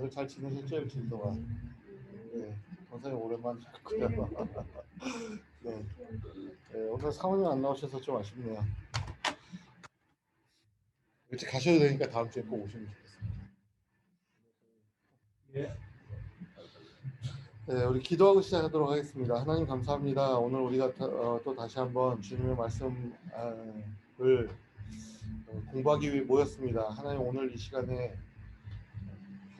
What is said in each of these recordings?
다들 잘 지내셨죠? 일주일 동안. 네, 선생님 오랜만이었고요. 네. 네, 오늘 사모님 안 나오셔서 좀 아쉽네요. 일찍 가셔야 되니까 다음 주에 꼭 오시면 좋겠습니다. 예. 네, 우리 기도하고 시작하도록 하겠습니다. 하나님 감사합니다. 오늘 우리가 또 다시 한번 주님의 말씀을 공부하기 위해 모였습니다. 하나님 오늘 이 시간에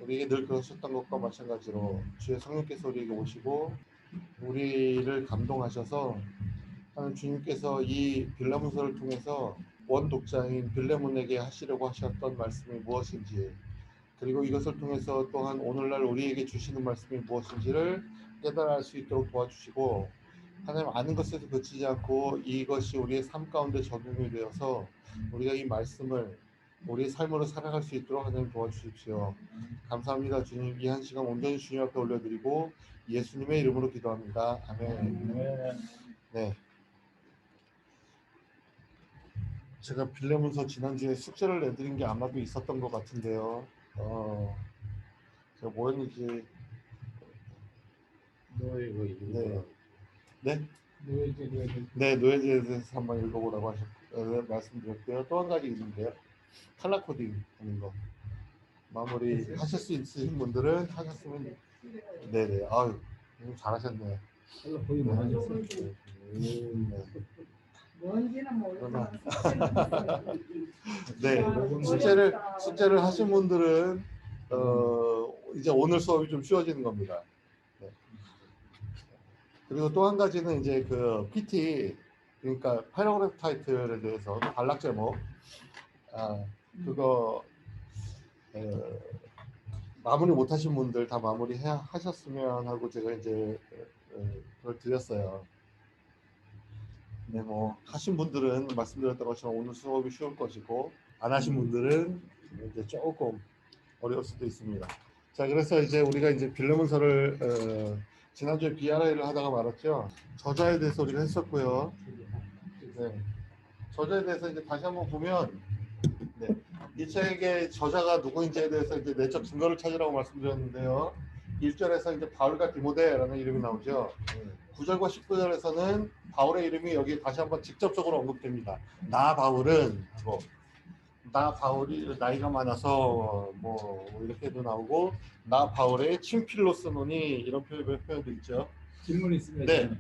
우리에게 늘 그러셨던 것과 마찬가지로 주의 성령께서 우리에게 오시고 우리를 감동하셔서 하나님 주님께서 이 빌라문서를 통해서 원 독자인 빌레몬에게 하시려고 하셨던 말씀이 무엇인지, 그리고 이것을 통해서 또한 오늘날 우리에게 주시는 말씀이 무엇인지를 깨달을 수 있도록 도와주시고, 하나님 아는 것에서 그치지 않고 이것이 우리의 삶 가운데 적용이 되어서 우리가 이 말씀을 우리의 삶으로 살아갈 수 있도록 하나님 도와주십시오. 감사합니다. 주님, 이 한 시간 온전히 주님 앞에 올려드리고 예수님의 이름으로 기도합니다. 아멘. 네. 제가 빌레몬서 지난주에 숙제를 내드린 게 아마도 있었던 것 같은데요. 제가 뭐였는지. 네. 네? 네, 노예제에 대해서 한번 읽어보라고 말씀드렸고요. 또 한 가지 있는데요. 칼라 코딩 하는 거. 마무리 하실 수 있으신 분들은 하셨으면. 네네. 아유, 잘하셨네요. 칼라 코딩 하셨어요? 네. 뭔지는 모르지만 네, 숙제를 하신 분들은 이제 오늘 수업이 좀 쉬워지는 겁니다. 네. 그리고 또 한 가지는 이제 그 PT, 그러니까 패러그래프 타이틀에 대해서 단락 제목, 그거 마무리 못하신 분들 다 마무리 하셨으면 하고 제가 이제 그걸 드렸어요. 네, 뭐 하신 분들은 말씀드렸던 것처럼 오늘 수업이 쉬울 것이고, 안 하신 분들은 이제 조금 어려울 수도 있습니다. 자, 그래서 이제 우리가 이제 빌레몬서를 지난주에 BRI를 하다가 말았죠. 저자에 대해서 우리가 했었고요. 네, 저자에 대해서 이제 다시 한번 보면, 네, 이 책의 저자가 누구인지에 대해서 이제 내적 증거를 찾으라고 말씀드렸는데요. 1절에서 이제 바울과 디모데라는 이름이 나오죠. 9절과 19절에서는 바울의 이름이 여기 다시 한번 직접적으로 언급됩니다. 나 바울은 하고, 나 바울이 나이가 많아서 뭐 이렇게도 나오고, 나 바울의 친필로서노니 이런 표현도 있죠. 질문이 있습니다. 네.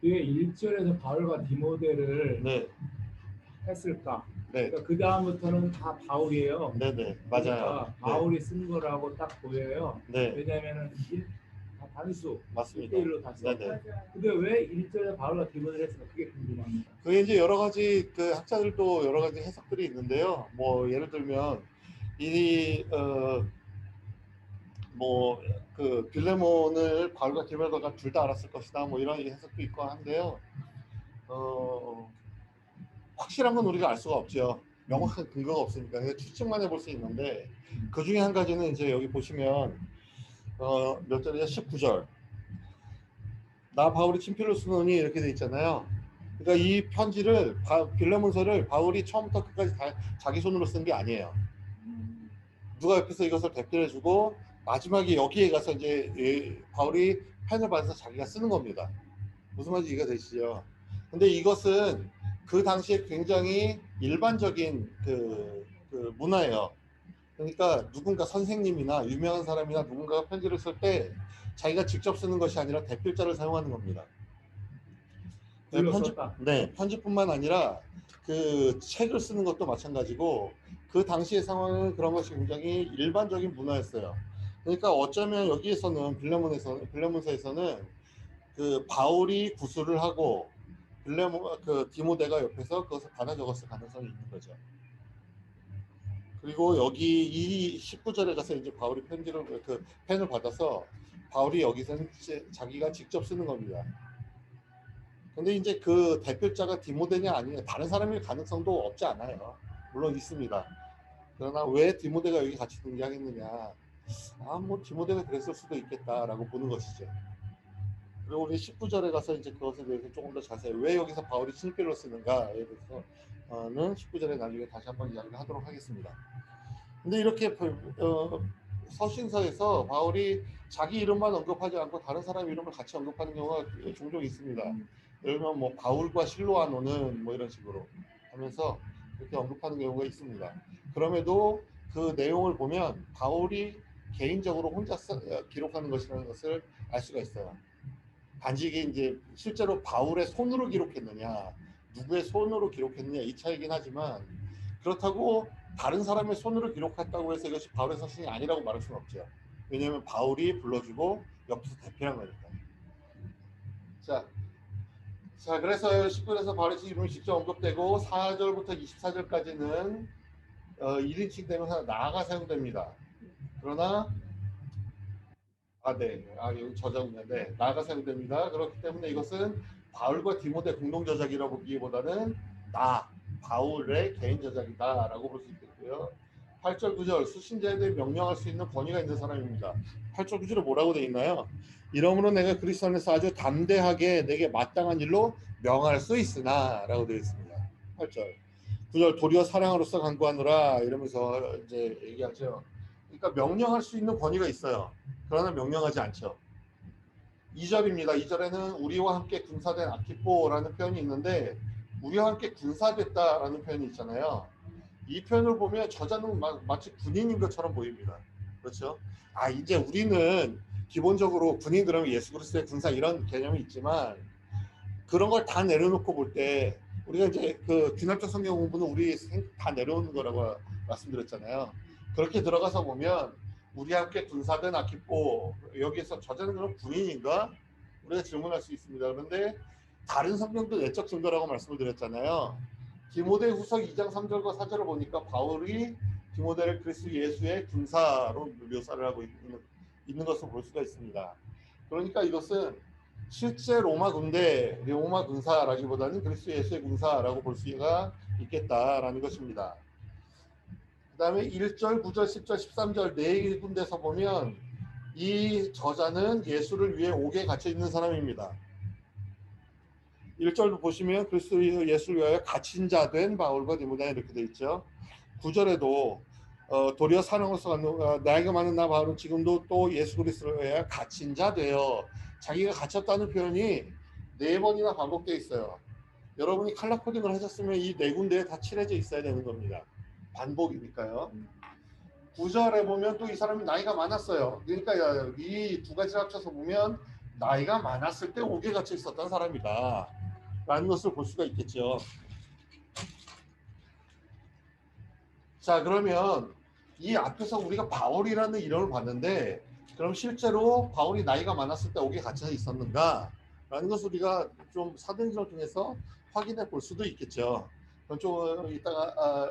왜 1절에서 바울과 디모데를 네. 했을까? 네. 그러니까 그 다음부터는 다 바울이에요. 네네, 맞아요. 그러니까 바울이 쓴 거라고 딱 보여요. 네. 왜냐하면은 단수, 맞습니다. 1대1로 다 써. 네네. 근데 왜 1절에 바울과 디모데를 했을까? 그게 궁금합니다. 그게 이제 여러 가지 그 학자들도 여러 가지 해석들이 있는데요. 뭐 예를 들면 뭐 그 빌레몬을 바울과 디모데가 둘 다 알았을 것이다. 뭐 이런 해석도 있고 한데요. 확실한 건 우리가 알 수가 없죠. 명확한 근거가 없으니까 추측만 해볼 수 있는데, 그 중에 한 가지는 이제 여기 보시면 몇 절이냐, 19절. 나 바울이 친필로 쓰노니 이렇게 돼 있잖아요. 그러니까 이 편지를 빌레몬서를 바울이 처음부터 끝까지 다 자기 손으로 쓴 게 아니에요. 누가 옆에서 이것을 대필해주고 마지막에 여기에 가서 이제 바울이 펜을 받아서 자기가 쓰는 겁니다. 무슨 말인지 이해가 되시죠? 근데 이것은 그 당시에 굉장히 일반적인 그 문화예요. 그러니까 누군가 선생님이나 유명한 사람이나 누군가가 편지를 쓸 때 자기가 직접 쓰는 것이 아니라 대필자를 사용하는 겁니다. 편지뿐만 아니라 그 책을 쓰는 것도 마찬가지고, 그 당시의 상황은 그런 것이 굉장히 일반적인 문화였어요. 그러니까 어쩌면 여기에서는 빌레몬서에서는 그 바울이 구술을 하고 디모데가 옆에서 그것을 받아 적었을 가능성이 있는 거죠. 그리고 여기 이 19절에 가서 이제 바울이 펜을 받아서 바울이 여기서는 자기가 직접 쓰는 겁니다. 근데 이제 그 대표자가 디모데냐 아니냐, 다른 사람일 가능성도 없지 않아요. 물론 있습니다. 그러나 왜 디모데가 여기 같이 등장했느냐, 뭐 디모데가 그랬을 수도 있겠다라고 보는 것이죠. 그리고 우리 19절에 가서 이제 그것에 대해서 조금 더 자세히 왜 여기서 바울이 친필로 쓰는가에 대해서는 19절에 나중에 다시 한번 이야기를 하도록 하겠습니다. 근데 이렇게 서신서에서 바울이 자기 이름만 언급하지 않고 다른 사람 이름을 같이 언급하는 경우가 종종 있습니다. 예를 들면 뭐 바울과 실로아노는 뭐 이런 식으로 하면서 이렇게 언급하는 경우가 있습니다. 그럼에도 그 내용을 보면 바울이 개인적으로 혼자 기록하는 것이라는 것을 알 수가 있어요. 단지 이게 이제 실제로 바울의 손으로 기록했느냐, 누구의 손으로 기록했느냐 이 차이긴 하지만 그렇다고 다른 사람의 손으로 기록했다고 해서 이것이 바울의 서신이 아니라고 말할 수는 없죠. 왜냐하면 바울이 불러주고 옆에서 대표한 거니까. 자, 그래서 10절에서 바울의 이름이 직접 언급되고 4절부터 24절까지는 1인칭 대명사 나가 사용됩니다. 그러나 여기 저자군요. 네, 나가 사용됩니다. 그렇기 때문에 이것은 바울과 디모데 공동 저작이라고 보기보다는 바울의 개인 저작이다라고 볼 수 있겠고요. 8절 9절 수신자에 대해 명령할 수 있는 권위가 있는 사람입니다. 8절 9절에 뭐라고 되어 있나요? 이러므로 내가 그리스도 안에서 아주 담대하게 내게 마땅한 일로 명할 수 있으나 라고 되어 있습니다. 8절 9절 도리어 사랑으로서 간구하노라 이러면서 이제 얘기하죠. 그러니까 명령할 수 있는 권위가 있어요. 그러나 명령하지 않죠. 2절입니다. 2절에는 우리와 함께 군사된 아키포라는 표현이 있는데 우리와 함께 군사됐다라는 표현이 있잖아요. 이 표현을 보면 저자는 마치 군인인 것처럼 보입니다. 그렇죠? 이제 우리는 기본적으로 군인 그러면 예수 그리스도의 군사 이런 개념이 있지만 그런 걸 다 내려놓고 볼 때 우리가 이제 그 귀납적 성경 공부는 우리 다 내려오는 거라고 말씀드렸잖아요. 그렇게 들어가서 보면 우리와 함께 군사된 아키포 여기에서 저자는 그럼 군인인가? 우리가 질문할 수 있습니다. 그런데 다른 성경도 내적 증거라고 말씀을 드렸잖아요. 디모데 후서 2장 3절과 4절을 보니까 바울이 디모데를 그리스도 예수의 군사로 묘사를 하고 있는 것을 볼 수가 있습니다. 그러니까 이것은 실제 로마 군대, 로마 군사라기보다는 그리스도 예수의 군사라고 볼 수가 있겠다라는 것입니다. 그 다음에 1절, 9절, 10절, 13절 네 군데서 보면 이 저자는 예수를 위해 옥에 갇혀 있는 사람입니다. 1절도 보시면 그리스도 예수를 위하여 갇힌 자 된 바울과 디모데 이렇게 되어 있죠. 9절에도 도리어 사랑으로서 나이가 많은 나 바울은 지금도 또 예수 그리스도를 위하여 갇힌 자 되어 자기가 갇혔다는 표현이 4번이나 반복되어 있어요. 여러분이 칼라 코딩을 하셨으면 이 4군데에 다 칠해져 있어야 되는 겁니다. 반복이니까요. 9절에 보면 또 이 사람이 나이가 많았어요. 그러니까 이 두 가지를 합쳐서 보면 나이가 많았을 때 옥에 갇혀 있었던 사람이다 라는 것을 볼 수가 있겠죠. 자, 그러면 이 앞에서 우리가 바울이라는 이름을 봤는데 그럼 실제로 바울이 나이가 많았을 때 옥에 갇혀 있었는가 라는 것을 우리가 좀 사도행전을 통해서 확인해 볼 수도 있겠죠. 그럼 좀 이따가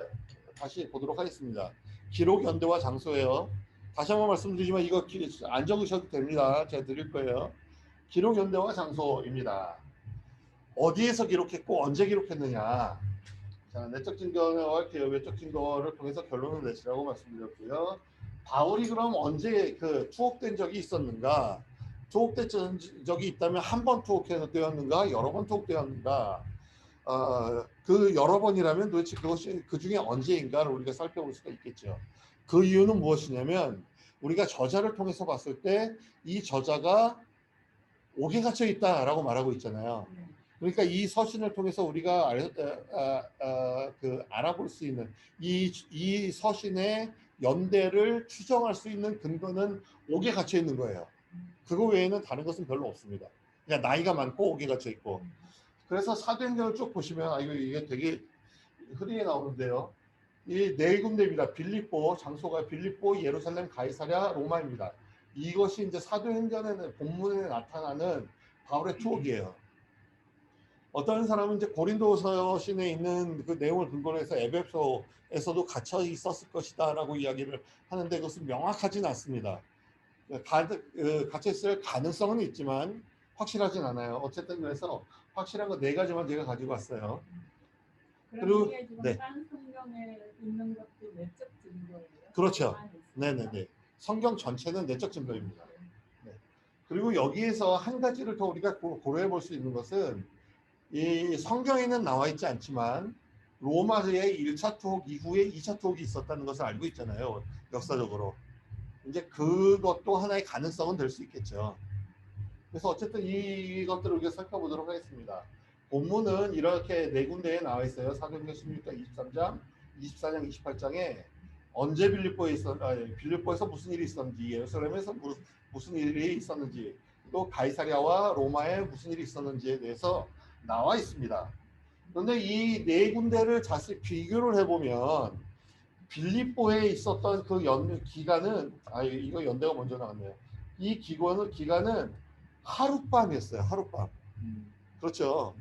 다시 보도록 하겠습니다. 기록 연대와 장소예요. 다시 한번 말씀드리지만 이거 안 적으셔도 됩니다. 제가 드릴 거예요. 기록 연대와 장소입니다. 어디에서 기록했고 언제 기록했느냐. 자, 내적 증거와 외적 증거를 통해서 결론을 내시라고 말씀드렸고요. 바울이 그럼 언제 투옥된 적이 있었는가? 투옥된 적이 있다면 한 번 투옥되었는가? 여러 번 투옥되었는가? 그 여러 번이라면 도대체 그것이 그 중에 언제인가를 우리가 살펴볼 수가 있겠죠. 그 이유는 무엇이냐면 우리가 저자를 통해서 봤을 때 이 저자가 옥에 갇혀 있다라고 말하고 있잖아요. 그러니까 이 서신을 통해서 우리가 알아볼 수 있는 이 서신의 연대를 추정할 수 있는 근거는 옥에 갇혀 있는 거예요. 그거 외에는 다른 것은 별로 없습니다. 그냥 나이가 많고 옥에 갇혀 있고. 그래서 사도행전을 쭉 보시면 이게 되게 흐리게 나오는데요. 이 4군데입니다. 빌립보, 장소가 빌립보, 예루살렘, 가이사랴, 로마입니다. 이것이 이제 사도행전의 본문에 나타나는 바울의 투옥이에요. 어떤 사람은 이제 고린도서신에 있는 그 내용을 근거로 해서 에베소에서도 갇혀 있었을 것이다라고 이야기를 하는데 그것은 명확하진 않습니다. 갇혀 있을 가능성은 있지만 확실하진 않아요. 어쨌든 그래서 확실한 거 4가지만 제가 가지고 왔어요. 그리고 네. 딴 성경에 있는 것도 내적 증거예요. 그렇죠. 네네네. 성경 전체는 내적 증거입니다. 네. 그리고 여기에서 한 가지를 더 우리가 고려해 볼 수 있는 것은 이 성경에는 나와 있지 않지만 로마의 1차 투옥 이후에 2차 투옥이 있었다는 것을 알고 있잖아요. 역사적으로. 이제 그것도 하나의 가능성은 될 수 있겠죠. 그래서 어쨌든 이것들을 우리가 살펴보도록 하겠습니다. 본문은 이렇게 네 군데에 나와 있어요. 사도행전 16장 23장, 24장, 28장에 언제 빌립보에서 무슨 일이 있었는지, 예루살렘에서 무슨 일이 있었는지, 또 가이사랴와 로마에 무슨 일이 있었는지에 대해서 나와 있습니다. 그런데 이 네 군데를 자세히 비교를 해보면 빌립보에 있었던 그 기간은 이거 연대가 먼저 나왔네요. 이 기간은 하룻밤이었어요. 하룻밤. 그렇죠.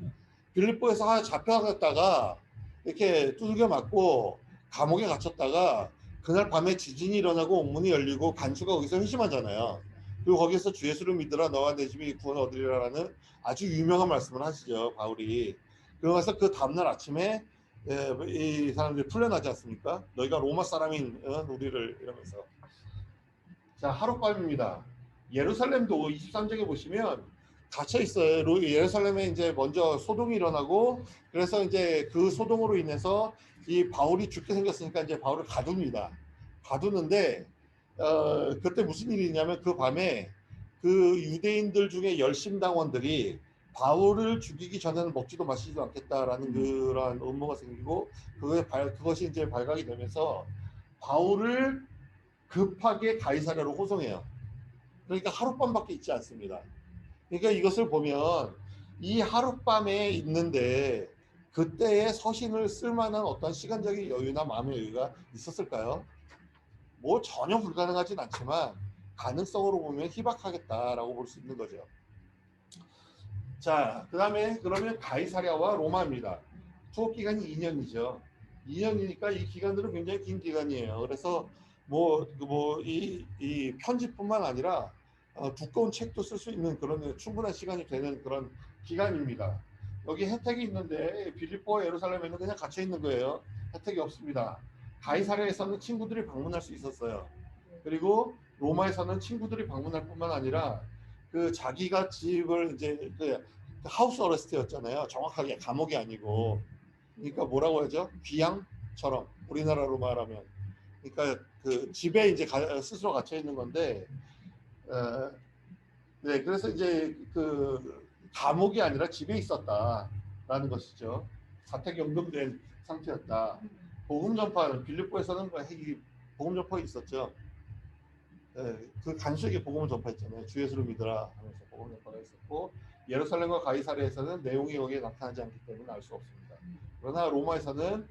빌립보에서 잡혀갔다가 이렇게 두들겨 맞고 감옥에 갇혔다가 그날 밤에 지진이 일어나고 옥문이 열리고 간수가 거기서 회심하잖아요. 그리고 거기서 주 예수를 믿으라 너와 내 집이 구원 얻으리라라는 아주 유명한 말씀을 하시죠, 바울이. 그러면서 그 다음날 아침에 이 사람들이 풀려나지 않습니까? 너희가 로마 사람인 우리를 이러면서. 자, 하룻밤입니다. 예루살렘도 23장에 보시면 갇혀 있어요. 예루살렘에 이제 먼저 소동이 일어나고, 그래서 이제 그 소동으로 인해서 이 바울이 죽게 생겼으니까 이제 바울을 가둡니다. 가두는데 그때 무슨 일이 있냐면 그 밤에 그 유대인들 중에 열심당원들이 바울을 죽이기 전에는 먹지도 마시지도 않겠다라는 그러한 음모가 생기고, 그것이 이제 발각이 되면서 바울을 급하게 가이사랴로 호송해요. 그러니까 하룻밤밖에 있지 않습니다. 그러니까 이것을 보면 이 하룻밤에 있는데 그때의 서신을 쓸 만한 어떤 시간적인 여유나 마음의 여유가 있었을까요? 뭐 전혀 불가능하진 않지만 가능성으로 보면 희박하겠다라고 볼 수 있는 거죠. 자, 그 다음에 그러면 가이사랴와 로마입니다. 투옥 기간이 2년이죠. 2년이니까 이 기간들은 굉장히 긴 기간이에요. 그래서 이 편집뿐만 아니라 두꺼운 책도 쓸 수 있는 그런 충분한 시간이 되는 그런 기간입니다. 여기 혜택이 있는데 빌립보와 예루살렘에는 그냥 갇혀 있는 거예요. 혜택이 없습니다. 가이사랴에서는 친구들이 방문할 수 있었어요. 그리고 로마에서는 친구들이 방문할 뿐만 아니라 그 자기가 집을 이제 그 하우스 어레스트였잖아요. 정확하게 감옥이 아니고. 그러니까 뭐라고 하죠? 귀양처럼 우리나라로 말하면. 그러니까 그 집에 이제 스스로 갇혀 있는 건데, 네, 그래서 이제 그 감옥이 아니라 집에 있었다라는 것이죠. 자택연금된 상태였다. 복음 전파는 빌립보에서는 복음 전파가 있었죠. 그 간수에게 복음을 전파했잖아요. 주 예수를 믿으라 하면서 복음 전파가 있었고, 예루살렘과 가이사랴에서는 내용이 여기에 나타나지 않기 때문에 알 수 없습니다. 그러나 로마에서는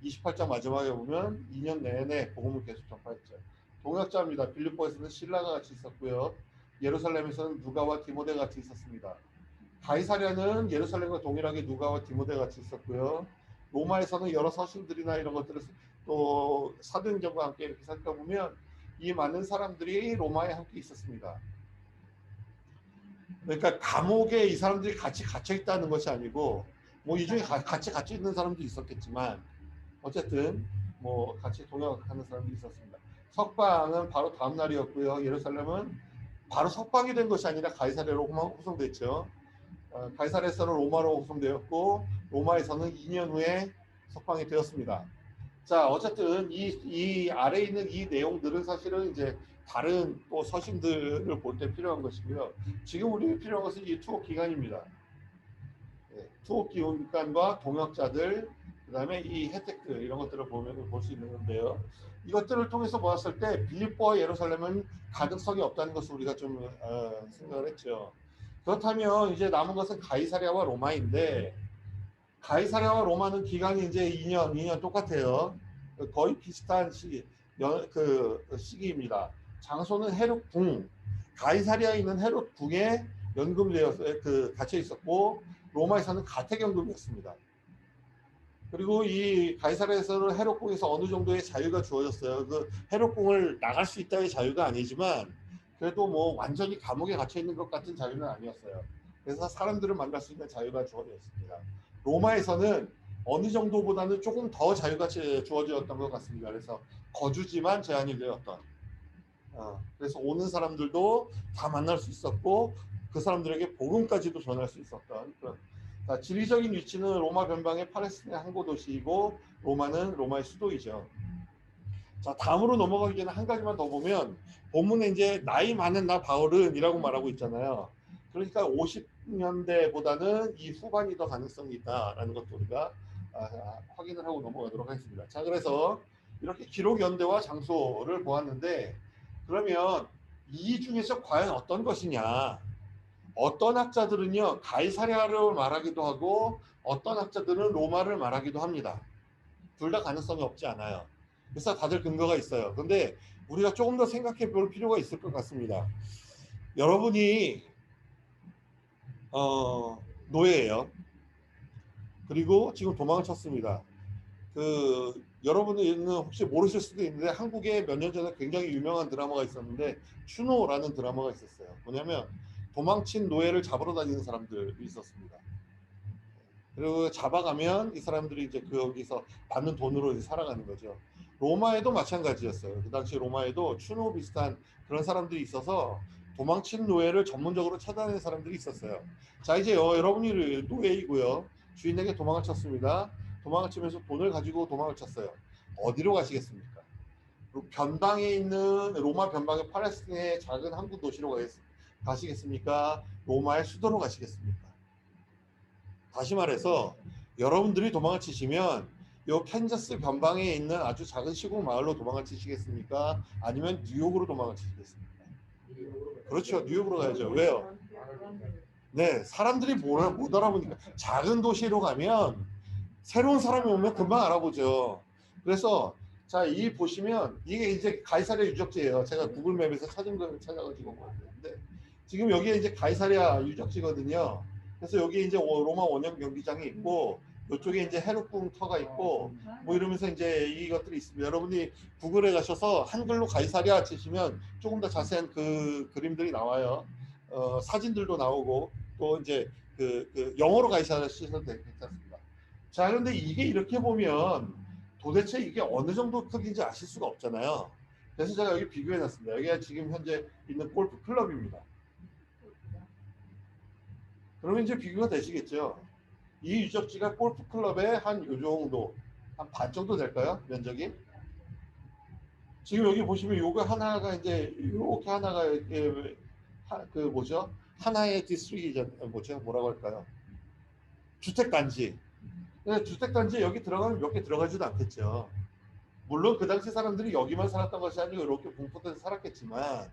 28장 마지막에 보면 2년 내내 복음을 계속 전파했죠. 동역자입니다. 빌립보에서는 실라가 같이 있었고요. 예루살렘에서는 누가와 디모데 같이 있었습니다. 가이사랴는 예루살렘과 동일하게 누가와 디모데 같이 있었고요. 로마에서는 여러 서신들이나 이런 것들을 또 사도행전과 함께 이렇게 살펴보면 이 많은 사람들이 로마에 함께 있었습니다. 그러니까 감옥에 이 사람들이 같이 갇혀 있다는 것이 아니고, 뭐 이 중에 같이 갇혀 있는 사람도 있었겠지만 어쨌든 뭐 같이 동역하는 사람도 있었습니다. 석방은 바로 다음 날이었고요. 예루살렘은 바로 석방이 된 것이 아니라 가이사랴로 후송됐죠. 가이사랴에서는 로마로 후송되었고, 로마에서는 2년 후에 석방이 되었습니다. 자, 어쨌든 이 아래에 있는 이 내용들은 사실은 이제 다른 또 서신들을 볼 때 필요한 것이고요. 지금 우리가 필요한 것은 이 투옥 기간입니다. 투옥 기간과 동역자들, 그 다음에 이 혜택들, 이런 것들을 보면 볼 수 있는 건데요. 이것들을 통해서 보았을 때 빌립보와 예루살렘은 가능성이 없다는 것을 우리가 좀 생각을 했죠. 그렇다면 이제 남은 것은 가이사랴와 로마인데, 가이사랴와 로마는 기간이 이제 2년 똑같아요. 거의 비슷한 시기입니다. 장소는 헤롯 궁, 가이사랴에 있는 헤롯 궁에 연금되어서 갇혀 있었고, 로마에서는 가택연금이었습니다. 그리고 이 가이사랴에서는 헤롯 궁에서 어느 정도의 자유가 주어졌어요. 그 헤롯 궁을 나갈 수 있다의 자유가 아니지만 그래도 뭐 완전히 감옥에 갇혀 있는 것 같은 자유는 아니었어요. 그래서 사람들을 만날 수 있는 자유가 주어졌습니다. 로마에서는 어느 정도보다는 조금 더 자유가 주어졌던 것 같습니다. 그래서 거주지만 제한이 되었던. 그래서 오는 사람들도 다 만날 수 있었고, 그 사람들에게 복음까지도 전할 수 있었던 그런. 지리적인 위치는 로마 변방의 팔레스틴의 항구 도시이고, 로마는 로마의 수도이죠. 자, 다음으로 넘어가기 전에 한 가지만 더 보면 본문에 이제 나이 많은 나 바울은이라고 말하고 있잖아요. 그러니까 50년대보다는 이 후반이 더 가능성이 있다라는 것도 우리가 확인을 하고 넘어가도록 하겠습니다. 자, 그래서 이렇게 기록 연대와 장소를 보았는데 그러면 이 중에서 과연 어떤 것이냐? 어떤 학자들은요 가이사랴를 말하기도 하고 어떤 학자들은 로마를 말하기도 합니다. 둘 다 가능성이 없지 않아요. 그래서 다들 근거가 있어요. 그런데 우리가 조금 더 생각해 볼 필요가 있을 것 같습니다. 여러분이 노예예요. 그리고 지금 도망을 쳤습니다. 여러분은 혹시 모르실 수도 있는데 한국에 몇 년 전에 굉장히 유명한 드라마가 있었는데 추노라는 드라마가 있었어요. 뭐냐면 도망친 노예를 잡으러 다니는 사람들이 있었습니다. 그리고 잡아가면 이 사람들이 이제 거기서 받는 돈으로 이제 살아가는 거죠. 로마에도 마찬가지였어요. 그 당시 로마에도 추노 비슷한 그런 사람들이 있어서 도망친 노예를 전문적으로 찾아내는 사람들이 있었어요. 자, 이제 여러분이 노예이고요. 주인에게 도망을 쳤습니다. 도망을 치면서 돈을 가지고 도망을 쳤어요. 어디로 가시겠습니까? 변방에 있는 로마 변방의 팔레스틴의 작은 항구 도시로 가시겠습니까? 로마의 수도로 가시겠습니까? 다시 말해서 여러분들이 도망을 치시면 요 캔자스 변방에 있는 아주 작은 시골 마을로 도망을 치시겠습니까? 아니면 뉴욕으로 도망을 치시겠습니까? 그렇죠. 뉴욕으로 가야죠. 왜요? 네, 사람들이 못 알아보니까 작은 도시로 가면 새로운 사람이 오면 금방 알아보죠. 그래서 자, 이 보시면 이게 이제 가이사랴 유적지예요. 제가 구글맵에서 찾은 걸 찾아가지고 봤는데 지금 여기에 이제 가이사랴 유적지거든요. 그래서 여기 이제 로마 원형 경기장이 있고 이쪽에 이제 헤르궁 터가 있고 뭐 이러면서 이제 이것들이 있습니다. 여러분이 구글에 가셔서 한글로 가이사랴 치시면 조금 더 자세한 그 그림들이 나와요. 사진들도 나오고 또 이제 영어로 가이사랴 치셔도 괜찮습니다. 자, 그런데 이게 이렇게 보면 도대체 이게 어느 정도 크기인지 아실 수가 없잖아요. 그래서 제가 여기 비교해 놨습니다. 여기가 지금 현재 있는 골프 클럽입니다. 그러면 이제 비교가 되시겠죠. 이 유적지가 골프 클럽의 한 요 정도, 한 반 정도 될까요? 면적이? 지금 여기 보시면 요거 하나가 이제 이렇게 하나가 이렇게 뭐죠? 하나의 디스트릭이죠. 뭐라고 할까요? 주택 단지. 주택 단지 여기 들어가면 몇 개 들어가지도 않겠죠. 물론 그 당시 사람들이 여기만 살았던 것이 아니고 이렇게 분포돼서 살았겠지만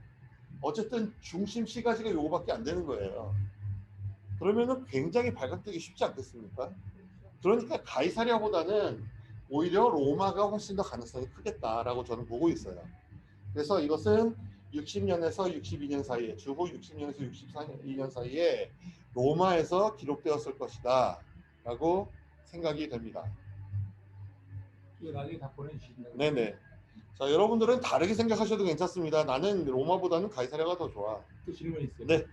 어쨌든 중심 시가지가 요거밖에 안 되는 거예요. 그러면은 굉장히 발각되기 쉽지 않겠습니까? 그러니까 가이사랴보다는 오히려 로마가 훨씬 더 가능성이 크겠다라고 저는 보고 있어요. 그래서 이것은 60년에서 62년 사이에 주후 60년에서 64년 사이에 로마에서 기록되었을 것이다 라고 생각이 됩니다. 이거 나중에 다 보내주신다고. 네네. 자, 여러분들은 다르게 생각하셔도 괜찮습니다. 나는 로마보다는 가이사랴가 더 좋아. 또 질문 있어요. 네.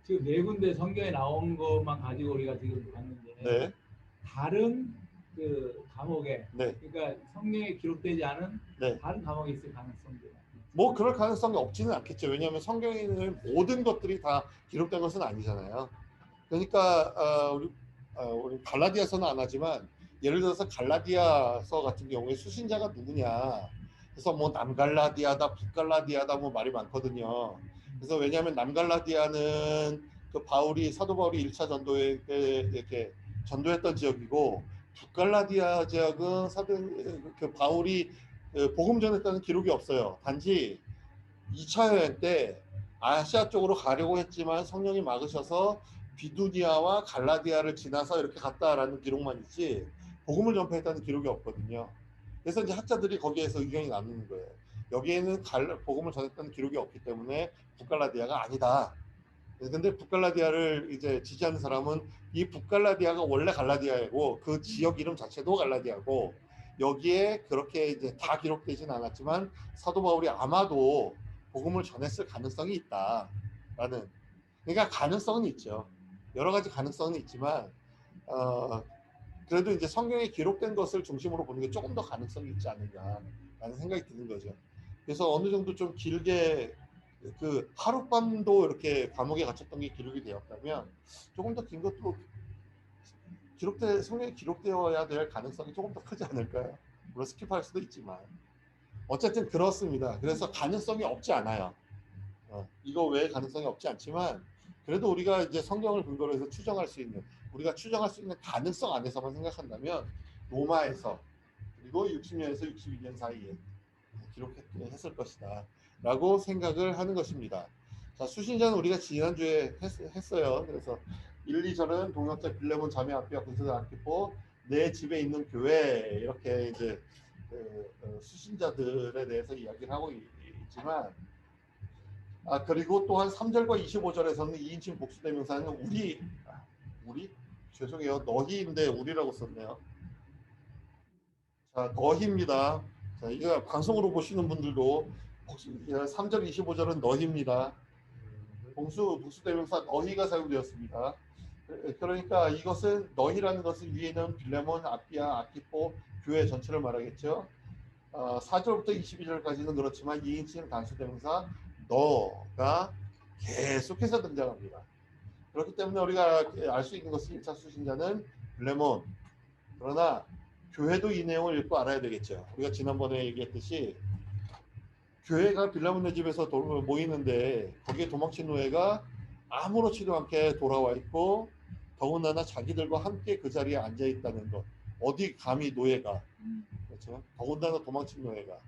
지금 네 군데 성경에 나온 것만 가지고 우리가 지금 봤는데 네. 다른 그 감옥에 네. 그러니까 성경에 기록되지 않은 네. 다른 감옥에 있을 가능성도 뭐 그럴 가능성이 없지는 않겠죠. 왜냐하면 성경에는 모든 것들이 다 기록된 것은 아니잖아요. 그러니까 우리 갈라디아서는 안 하지만 예를 들어서 갈라디아서 같은 경우에 수신자가 누구냐. 그래서 뭐 남갈라디아다, 북갈라디아다 뭐 말이 많거든요. 그래서 왜냐하면 남갈라디아는 사도 바울이 1차 전도에 이렇게 전도했던 지역이고 북갈라디아 지역은 바울이 복음 전했다는 기록이 없어요. 단지 2차 여행 때 아시아 쪽으로 가려고 했지만 성령이 막으셔서 비두니아와 갈라디아를 지나서 이렇게 갔다라는 기록만 있지 복음을 전파했다는 기록이 없거든요. 그래서 이제 학자들이 거기에서 의견이 나누는 거예요. 여기에는 복음을 전했다는 기록이 없기 때문에 북갈라디아가 아니다. 근데 북갈라디아를 이제 지지하는 사람은 이 북갈라디아가 원래 갈라디아이고 그 지역 이름 자체도 갈라디아고 여기에 그렇게 이제 다 기록되진 않았지만 사도 바울이 아마도 복음을 전했을 가능성이 있다라는, 그러니까 가능성은 있죠. 여러 가지 가능성은 있지만 그래도 이제 성경에 기록된 것을 중심으로 보는 게 조금 더 가능성이 있지 않느냐라는 생각이 드는 거죠. 그래서 어느 정도 좀 길게 하룻밤도 이렇게 감옥에 갇혔던 게 기록이 되었다면 조금 더 긴 것도 성경에 기록되어야 될 가능성이 조금 더 크지 않을까요? 물론 스킵할 수도 있지만 어쨌든 그렇습니다. 그래서 가능성이 없지 않아요. 이거 외에 가능성이 없지 않지만 그래도 우리가 이제 성경을 근거로 해서 추정할 수 있는 우리가 추정할 수 있는 가능성 안에서만 생각한다면 로마에서 그리고 60년에서 62년 사이에 기록했을 것이다 라고 생각을 하는 것입니다. 자, 수신자는 우리가 지난주에 했어요. 그래서 1, 2절은 동역자 빌레몬 자매 아피아 군사들 아키포 내 집에 있는 교회 이렇게 이제 수신자들에 대해서 이야기를 하고 있지만 그리고 또한 3절과 25절에서는 2인칭 복수대명사는 우리 죄송해요. 너희인데 우리라고 썼네요. 자, 너희입니다. 자, 이거 방송으로 보시는 분들도 3절 25절은 너희입니다. 복수대명사 너희가 사용되었습니다. 그러니까 이것은 너희라는 것은 위에는 빌레몬, 아피아, 아키포 교회 전체를 말하겠죠. 4절부터 22절까지는 그렇지만 2인칭 단수대명사 너가 계속해서 등장합니다. 그렇기 때문에 우리가 알 수 있는 것은 1차 수신자는 빌레몬. 그러나 교회도 이 내용을 읽고 알아야 되겠죠. 우리가 지난번에 얘기했듯이 교회가 빌레몬네 집에서 모이는데 거기에 도망친 노예가 아무렇지도 않게 돌아와 있고 더군다나 자기들과 함께 그 자리에 앉아 있다는 것. 어디 감히 노예가 그렇죠? 더군다나 도망친 노예가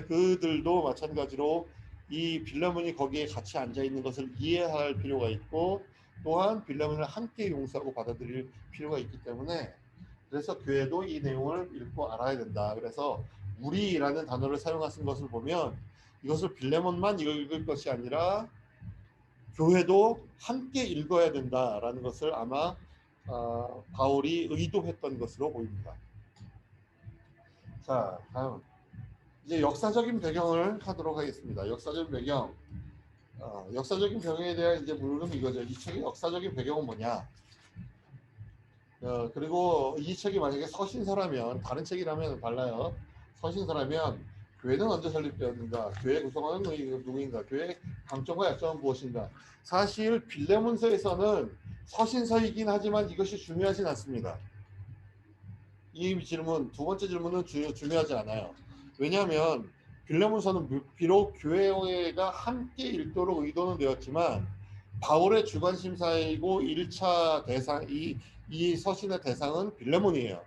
그들도 마찬가지로 이 빌레몬이 거기에 같이 앉아 있는 것을 이해할 필요가 있고 또한 빌레몬을 함께 용서하고 받아들일 필요가 있기 때문에 그래서 교회도 이 내용을 읽고 알아야 된다. 그래서 우리라는 단어를 사용하신 것을 보면 이것을 빌레몬만 읽을 것이 아니라 교회도 함께 읽어야 된다라는 것을 아마 바울이 의도했던 것으로 보입니다. 자, 다음 이제 역사적인 배경을 하도록 하겠습니다. 역사적인 배경. 역사적인 배경에 대한 이제 물음은 이거죠. 이 책의 역사적인 배경은 뭐냐? 그리고 이 책이 만약에 서신서라면 다른 책이라면 달라요. 서신서라면 교회는 언제 설립되었는가? 교회 구성원은 누구인가? 교회의 강점과 약점은 무엇인가? 사실 빌레몬서에서는 서신서이긴 하지만 이것이 중요하진 않습니다. 이 질문, 두 번째 질문은 중요하지 않아요. 왜냐하면 빌레몬서는 비록 교회가 함께 읽도록 의도는 되었지만 바울의 주관 심사이고 1차 대상 이 서신의 대상은 빌레몬이에요.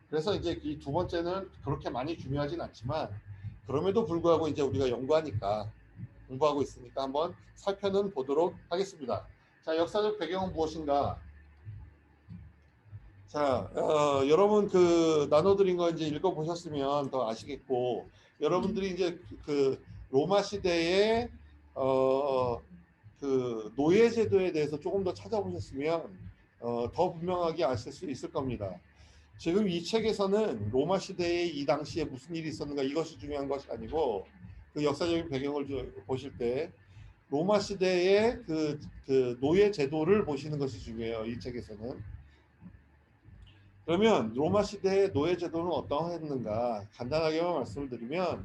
그래서 이제 이 두 번째는 그렇게 많이 중요하진 않지만 그럼에도 불구하고 이제 우리가 연구하니까 공부하고 있으니까 한번 살펴는 보도록 하겠습니다. 자, 역사적 배경은 무엇인가? 자, 여러분 그 나눠드린 거 이제 읽어보셨으면 더 아시겠고 여러분들이 이제 그 로마 시대의 그 노예 제도에 대해서 조금 더 찾아보셨으면 더 분명하게 아실 수 있을 겁니다. 지금 이 책에서는 로마 시대에 이 당시에 무슨 일이 있었는가 이것이 중요한 것이 아니고 그 역사적인 배경을 보실 때 로마 시대의 그 노예 제도를 보시는 것이 중요해요. 이 책에서는. 그러면 로마 시대의 노예 제도는 어떠했는가 간단하게만 말씀을 드리면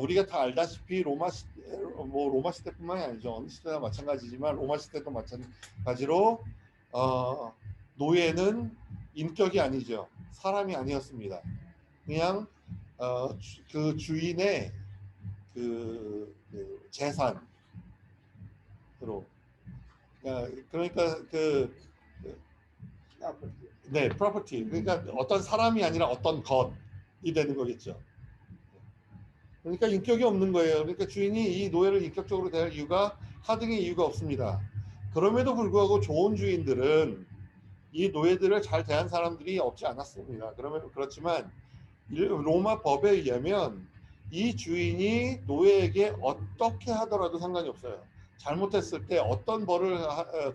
우리가 다 알다시피 로마 시대뿐만이 아니죠. 어느 시대나 마찬가지지만 로마 시대도 마찬가지로 노예는 인격이 아니죠. 사람이 아니었습니다. 그냥 그 주인의 그 재산으로 그러니까 네, property. 그러니까 어떤 사람이 아니라 어떤 것이 되는 거겠죠. 그러니까 인격이 없는 거예요. 그러니까 주인이 이 노예를 인격적으로 대할 이유가 하등의 이유가 없습니다. 그럼에도 불구하고 좋은 주인들은 이 노예들을 잘 대한 사람들이 없지 않았습니다. 그렇지만 로마 법에 의하면 이 주인이 노예에게 어떻게 하더라도 상관이 없어요. 잘못했을 때 어떤 벌을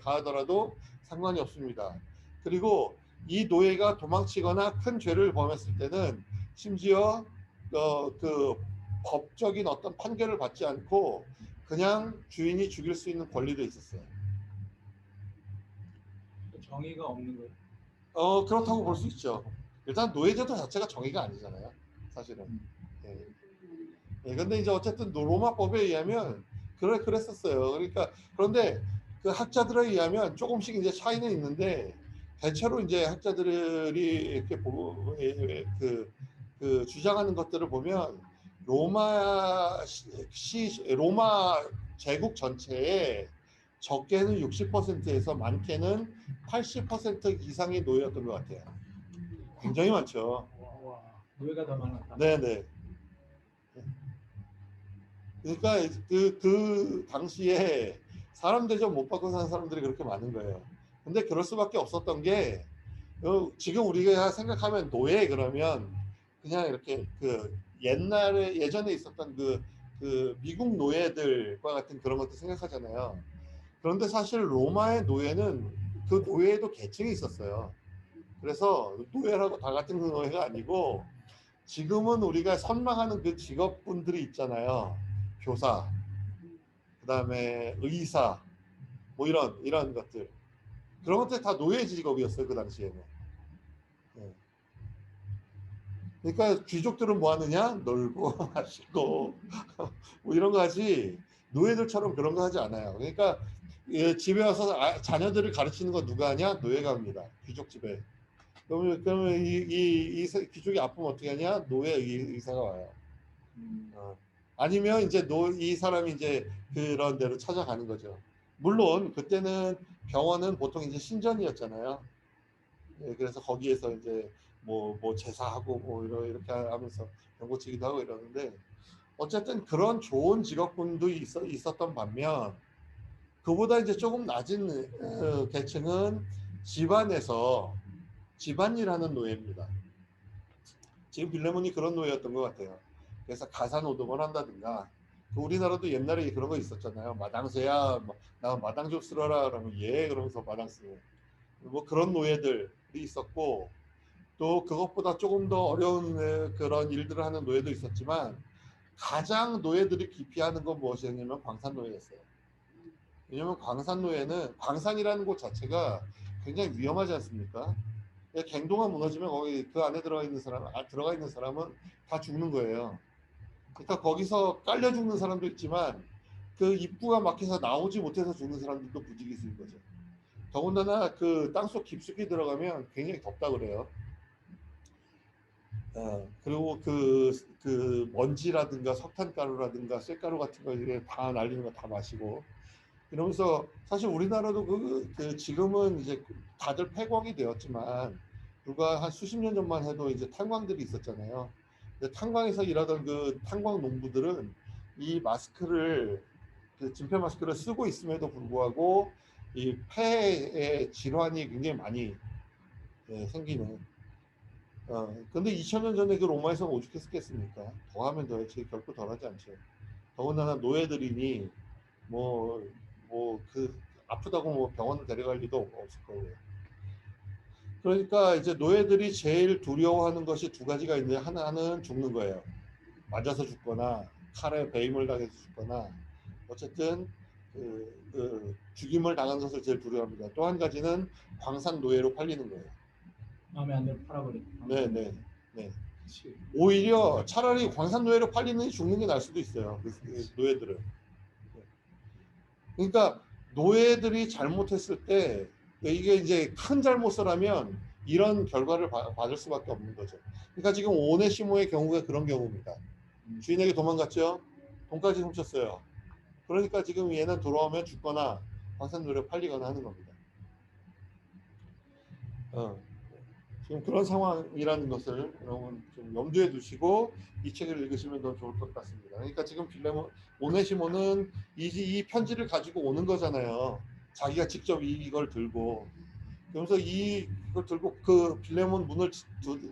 가하더라도 상관이 없습니다. 그리고 이 노예가 도망치거나 큰 죄를 범했을 때는 심지어 그 법적인 어떤 판결을 받지 않고 그냥 주인이 죽일 수 있는 권리도 있었어요. 정의가 없는 거예요? 그렇다고 볼 수 있죠. 일단 노예제도 자체가 정의가 아니잖아요. 사실은. 근데 이제 어쨌든 로마법에 의하면 그랬었어요. 그러니까 그런데 그 학자들에 의하면 조금씩 이제 차이는 있는데 대체로 이제 학자들이 이렇게 보고 그 주장하는 것들을 보면 로마 제국 전체에 적게는 60%에서 많게는 80% 이상이 노예였던 것 같아요. 굉장히 많죠. 와, 노예가 더 많았다. 네네. 그러니까 그 당시에 사람 대접 못 받고 사는 사람들이 그렇게 많은 거예요. 근데 그럴 수밖에 없었던 게 지금 우리가 생각하면 노예 그러면 그냥 이렇게 그 옛날에 예전에 있었던 그 미국 노예들과 같은 그런 것도 생각하잖아요. 그런데 사실 로마의 노예는 그 노예에도 계층이 있었어요. 그래서 노예라고 다 같은 그 노예가 아니고 지금은 우리가 선망하는 그 직업분들이 있잖아요. 교사, 그다음에 의사, 뭐 이런 것들. 그런 것들 다 노예 직업이었어요 그 당시에는. 예. 그러니까 귀족들은 뭐 하느냐? 놀고 마시고 뭐 이런 거 하지 노예들처럼 그런 거 하지 않아요. 그러니까 집에 와서 자녀들을 가르치는 거 누가 하냐? 노예가 합니다. 귀족 집에. 그러면 이 귀족이 아프면 어떻게 하냐? 노예 의사가 와요. 아니면 이제 이 사람이 이제 그런 데로 찾아가는 거죠. 물론 그때는 병원은 보통 이제 신전이었잖아요. 예, 그래서 거기에서 이제 뭐 제사하고 뭐 이렇게 하면서 병 고치기도 하고 이러는데 어쨌든 그런 좋은 직업군도 있었던 반면 그보다 이제 조금 낮은 계층은 집안에서 집안일하는 노예입니다. 지금 빌레몬이 그런 노예였던 것 같아요. 그래서 가사노동을 한다든가 우리나라도 옛날에 그런 거 있었잖아요. 마당새야 나 마당 좀 쓸어라 그러면 예 그러면서 마당 쓰고 뭐 그런 노예들이 있었고 또 그것보다 조금 더 어려운 그런 일들을 하는 노예도 있었지만 가장 노예들이 기피하는 건 무엇이었냐면 광산노예였어요. 왜냐면 광산노예는 광산이라는 곳 자체가 굉장히 위험하지 않습니까? 갱도가 무너지면 거기 그 안에 들어가 있는 사람은 다 죽는 거예요. 그러니까 거기서 깔려 죽는 사람도 있지만 그 입구가 막혀서 나오지 못해서 죽는 사람들도 무지개 있는 거죠. 더군다나 그 땅속 깊숙이 들어가면 굉장히 덥다 그래요. 그리고 그 먼지라든가 석탄가루라든가 쇳가루 같은 거 이게 다 날리는 거 다 마시고 이러면서 사실 우리나라도 그 지금은 이제 다들 폐광이 되었지만 불과 한 수십 년 전만 해도 이제 탄광들이 있었잖아요. 근데 탄광에서 일하던 그 탄광 농부들은 이 마스크를 그 진폐 마스크를 쓰고 있음에도 불구하고 이 폐에 질환이 굉장히 많이 생기는. 근데 2000년 전에 그 로마에서 오죽했겠습니까? 더하면 더했지 결코 덜하지 않죠. 더군다나 노예들이니 그 아프다고 뭐 병원을 데려갈 리도 없을 거고요. 그러니까 이제 노예들이 제일 두려워하는 것이 두 가지가 있는데 하나는 죽는 거예요. 맞아서 죽거나 칼에 배임을 당해서 죽거나 어쨌든 죽임을 당하는 것을 제일 두려워합니다. 또 한 가지는 광산 노예로 팔리는 거예요. 마음에 안 들어 팔아버리고. 네. 오히려 차라리 광산 노예로 팔리는 죽는 게 나을 수도 있어요. 그 노예들은. 그러니까 노예들이 잘못했을 때 이게 이제 큰 잘못을 하면 이런 결과를 받을 수밖에 없는 거죠. 그러니까 지금 오네시모의 경우가 그런 경우입니다. 주인에게 도망갔죠. 돈까지 훔쳤어요. 그러니까 지금 얘는 돌아오면 죽거나 광산노예로 팔리거나 하는 겁니다. 지금 그런 상황이라는 것을 여러분 좀 염두에 두시고 이 책을 읽으시면 더 좋을 것 같습니다. 그러니까 지금 오네시모는 이 편지를 가지고 오는 거잖아요. 자기가 직접 이걸 들고 그러면서 이걸 들고 그 빌레몬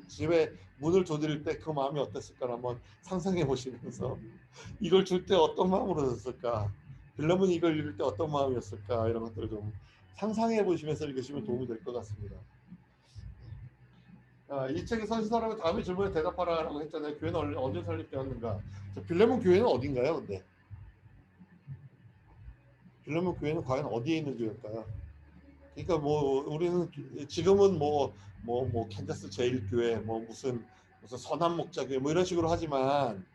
집에 문을 두드릴 때 그 마음이 어땠을까 한번 상상해 보시면서 이걸 줄 때 어떤 마음으로 줬을까, 빌레몬이 이걸 읽을 때 어떤 마음이었을까 이런 것들을 좀 상상해 보시면서 읽으시면 도움이 될 것 같습니다. 이 책의 선지서라고 다음에 질문에 대답하라고 했잖아요. 교회는 언제 설립되었는가? 빌레몬 교회는 어딘가요? 근데 빌레몬 교회는 과연 어디에 있는 교회일까요? 그러니까 뭐 우리는 지금은 캔자스 제일교회 무슨 선한 목자교회 뭐 이런 식으로 하지만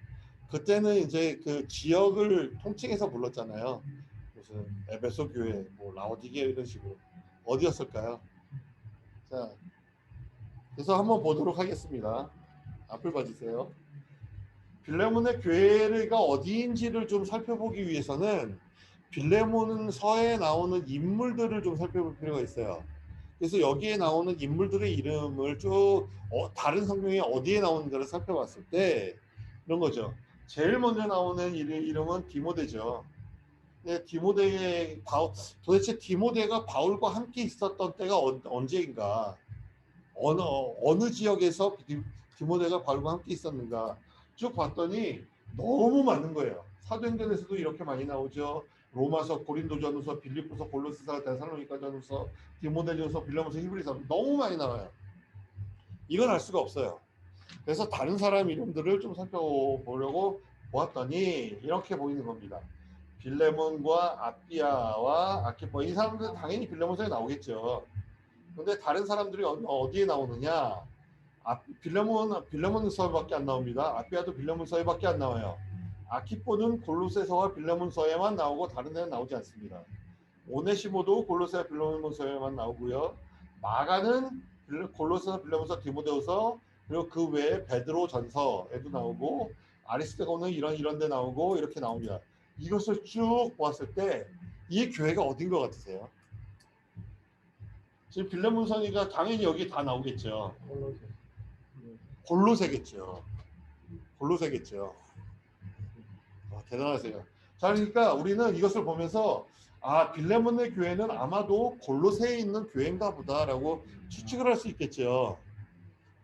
그때는 이제 그 지역을 통칭해서 불렀잖아요. 무슨 에베소 교회, 라오디게 이런 식으로 어디였을까요? 자, 그래서 한번 보도록 하겠습니다. 앞을 봐주세요. 빌레몬의 교회가 어디인지를 좀 살펴보기 위해서는 빌레몬서에 나오는 인물들을 좀 살펴볼 필요가 있어요. 그래서 여기에 나오는 인물들의 이름을 쭉 다른 성경에 어디에 나오는가를 살펴봤을 때 이런 거죠. 제일 먼저 나오는 이름은 디모데죠. 네, 도대체 디모데가 바울과 함께 있었던 때가 언제인가? 어느 지역에서 디모데가 바울과 함께 있었는가? 쭉 봤더니 너무 많은 거예요. 사도행전에서도 이렇게 많이 나오죠. 로마서, 고린도전서, 빌립보서, 골로새서, 데살로니가전서, 디모데전서, 빌레몬서, 히브리서 너무 많이 나와요. 이건 알 수가 없어요. 그래서 다른 사람 이름들을 좀 살펴보려고 보았더니 이렇게 보이는 겁니다. 빌레몬과 아비아와 아키포, 이 사람들은 당연히 빌레몬서에 나오겠죠. 근데 다른 사람들이 어디에 나오느냐? 빌레몬서밖에 안 나옵니다. 아비아도 빌레몬서에밖에 안 나와요. 아키포는 골로새서와 빌레몬서에만 나오고 다른 데는 나오지 않습니다. 오네시모도 골로새와 빌레몬서에만 나오고요. 마가는 골로새서, 빌레몬서, 디모데후서, 그리고 그 외에 베드로 전서에도 나오고, 아리스토고는 이런 데 나오고 이렇게 나옵니다. 이것을 쭉 보았을 때 이 교회가 어딘 것 같으세요? 지금 빌레몬서니까 당연히 여기 다 나오겠죠. 골로새겠죠. 대단하세요. 자, 그러니까 우리는 이것을 보면서 빌레몬의 교회는 아마도 골로새에 있는 교회인가 보다라고 추측을 할 수 있겠죠.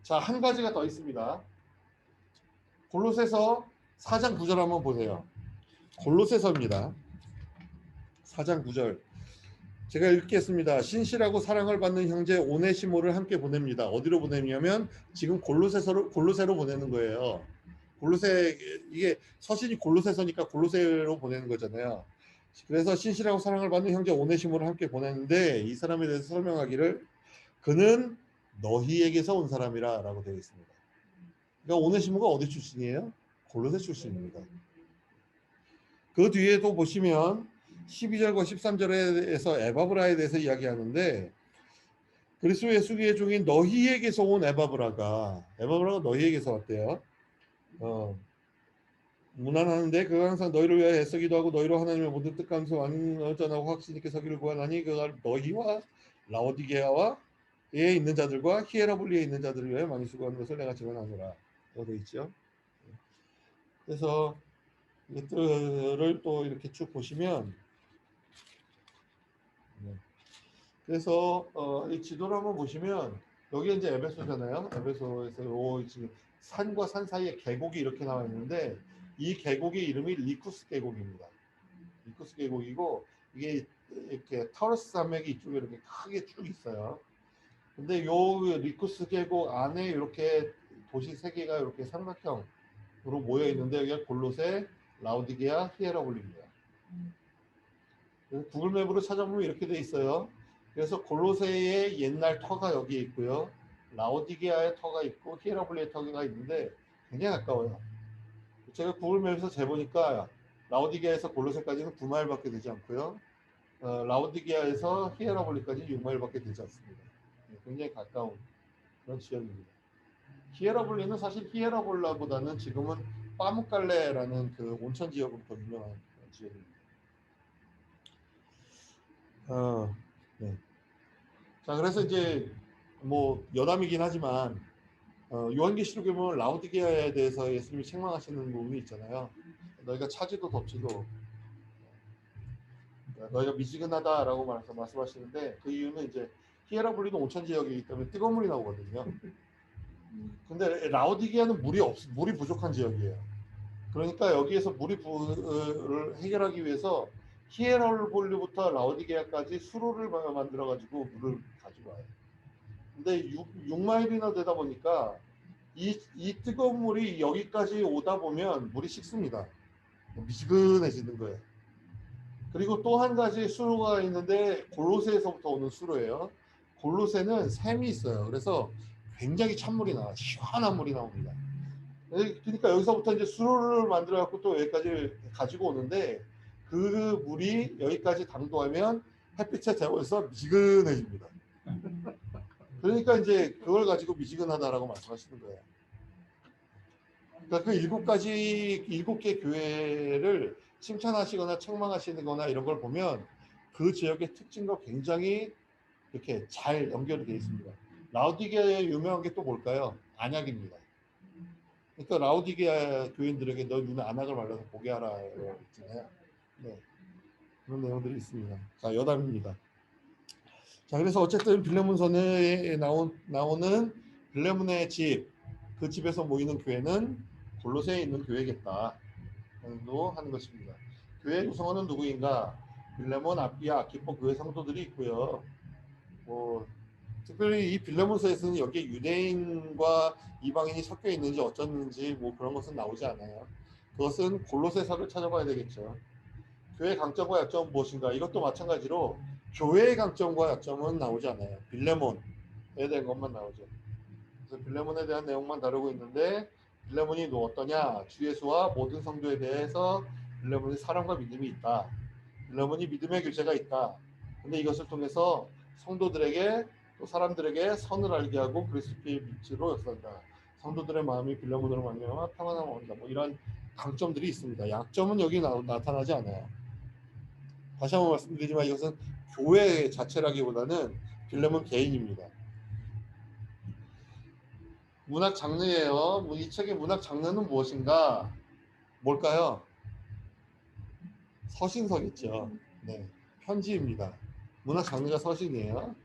자, 한 가지가 더 있습니다. 골로새서 4장 9절 한번 보세요. 골로새서입니다. 4장 9절. 제가 읽겠습니다. 신실하고 사랑을 받는 형제 오네시모를 함께 보냅니다. 어디로 보내냐면 지금 골로새로 보내는 거예요. 골로새, 이게 서신이 골로새서니까 골로새로 보내는 거잖아요. 그래서 신실하고 사랑을 받는 형제 오네시모를 함께 보냈는데 이 사람에 대해서 설명하기를 그는 너희에게서 온 사람이라 라고 되어 있습니다. 그러니까 오네시모가 어디 출신이에요? 골로새 출신입니다. 그 뒤에도 보시면 12절과 13절에서 에바브라에 대해서 이야기하는데 그리스도 예수의 종인 너희에게서 온 에바브라가 너희에게서 왔대요. 무난하는데 그가 항상 너희를 위하여 애쓰기도 하고 너희로 하나님의 모든 뜻 가운데서 완전하고 확신 있게 서기를 구하나니 그가 너희와 라오디게아와 에 있는 자들과 히에라볼리에 있는 자들을 위하여 많이 수고하는 것을 내가 증언하노라. 되어 있죠. 그래서 이것들을 또 이렇게 쭉 보시면 그래서 이 지도를 한번 보시면 여기 이제 에베소잖아요. 에베소에서 지금 산과 산 사이에 계곡이 이렇게 나와 있는데 이 계곡의 이름이 리쿠스 계곡입니다. 리쿠스 계곡이고 이게 이렇게 타우러스 산맥이 이쪽에 이렇게 크게 쭉 있어요. 근데 요 리쿠스 계곡 안에 이렇게 도시 세 개가 이렇게 삼각형으로 모여 있는데 여기가 골로새, 라오디게아, 히에라볼리입니다. 구글맵으로 찾아보면 이렇게 돼 있어요. 그래서 골로새의 옛날 터가 여기 있고요. 라오디게아의 터가 있고 히에라볼리의 터가 있는데 굉장히 가까워요. 제가 구글맵에서 재보니까 라오디게아에서 골로새까지는 9마일밖에 되지 않고요. 라오디게아에서 히에라볼리까지 6마일밖에 되지 않습니다. 굉장히 가까운 그런 지역입니다. 히에라볼리는 사실 히에라볼라보다는 지금은 빠무칼레라는 그 온천 지역으로 더 유명한 지역입니다. 네. 자, 그래서 이제 뭐 여담이긴 하지만 요한계시록에 보면 라오디게아에 대해서 예수님이 책망하시는 부분이 있잖아요. 너희가 차지도 덥지도 너희가 미지근하다라고 말씀하시는데 그 이유는 이제 히에라볼리도 온천 지역이기 때문에 뜨거운 물이 나오거든요. 근데 라오디게아는 물이 부족한 지역이에요. 그러니까 여기에서 물을 해결하기 위해서 히에라볼리부터 라오디게아까지 수로를 만들어 가지고 물을 가지고 와요. 근데 6마일이나 되다 보니까 이 뜨거운 물이 여기까지 오다 보면 물이 식습니다. 미지근해지는 거예요. 그리고 또 한 가지 수로가 있는데 골로새에서부터 오는 수로예요. 골로새는 샘이 있어요. 그래서 굉장히 찬물이 나와요. 시원한 물이 나옵니다. 그러니까 여기서부터 이제 수로를 만들어 갖고 또 여기까지 가지고 오는데 그 물이 여기까지 당도하면 햇빛에 데워서 미지근해집니다. 그러니까 이제 그걸 가지고 미지근하다라고 말씀하시는 거예요. 그러니까 그 일곱 개 교회를 칭찬하시거나 책망하시거나 이런 걸 보면 그 지역의 특징과 굉장히 이렇게 잘 연결이 되어 있습니다. 라우디게아의 유명한 게 또 뭘까요? 안약입니다. 그러니까 라우디게아 교인들에게 너 눈에 안약을 발라서 보게 하라 있잖아요. 네, 그런 내용들이 있습니다. 자, 여담입니다. 자, 그래서 어쨌든 빌레몬서에 나오는 빌레몬의 집, 그 집에서 모이는 교회는 골로새에 있는 교회겠다. 도 하는 것입니다. 교회 구성원은 누구인가? 빌레몬, 아피아, 아키포 교회 성도들이 있고요. 뭐 특별히 이 빌레몬서에서는 여기에 유대인과 이방인이 섞여 있는지 어쩌는지 뭐 그런 것은 나오지 않아요. 그것은 골로새서를 찾아봐야 되겠죠. 교회의 강점과 약점은 무엇인가? 이것도 마찬가지로 교회의 강점과 약점은 나오지 않아요. 빌레몬에 대한 것만 나오죠. 그래서 빌레몬에 대한 내용만 다루고 있는데 빌레몬이 어떠냐? 주 예수와 모든 성도에 대해서 빌레몬이 사랑과 믿음이 있다. 빌레몬이 믿음의 교제가 있다. 근데 이것을 통해서 성도들에게 또 사람들에게 선을 알게 하고 그리스도의 빛으로 역사한다. 성도들의 마음이 빌레몬으로 말미암아 평안함을 얻는다. 뭐 이런 강점들이 있습니다. 약점은 여기 나타나지 않아요. 다시 한번 말씀드리지만 이것은 교회 자체라기보다는 빌레몬 개인입니다. 문학 장르예요. 이 책의 문학 장르는 무엇인가? 뭘까요? 서신서겠죠. 네, 편지입니다. 문학 장르가 서신이에요.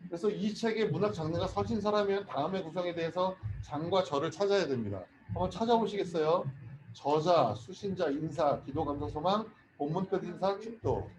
그래서 이 책의 문학 장르가 서신서라면 다음의 구성에 대해서 장과 절을 찾아야 됩니다. 한번 찾아보시겠어요? 저자, 수신자, 인사, 기도, 감사, 소망, 본문 끝 인사, 축도.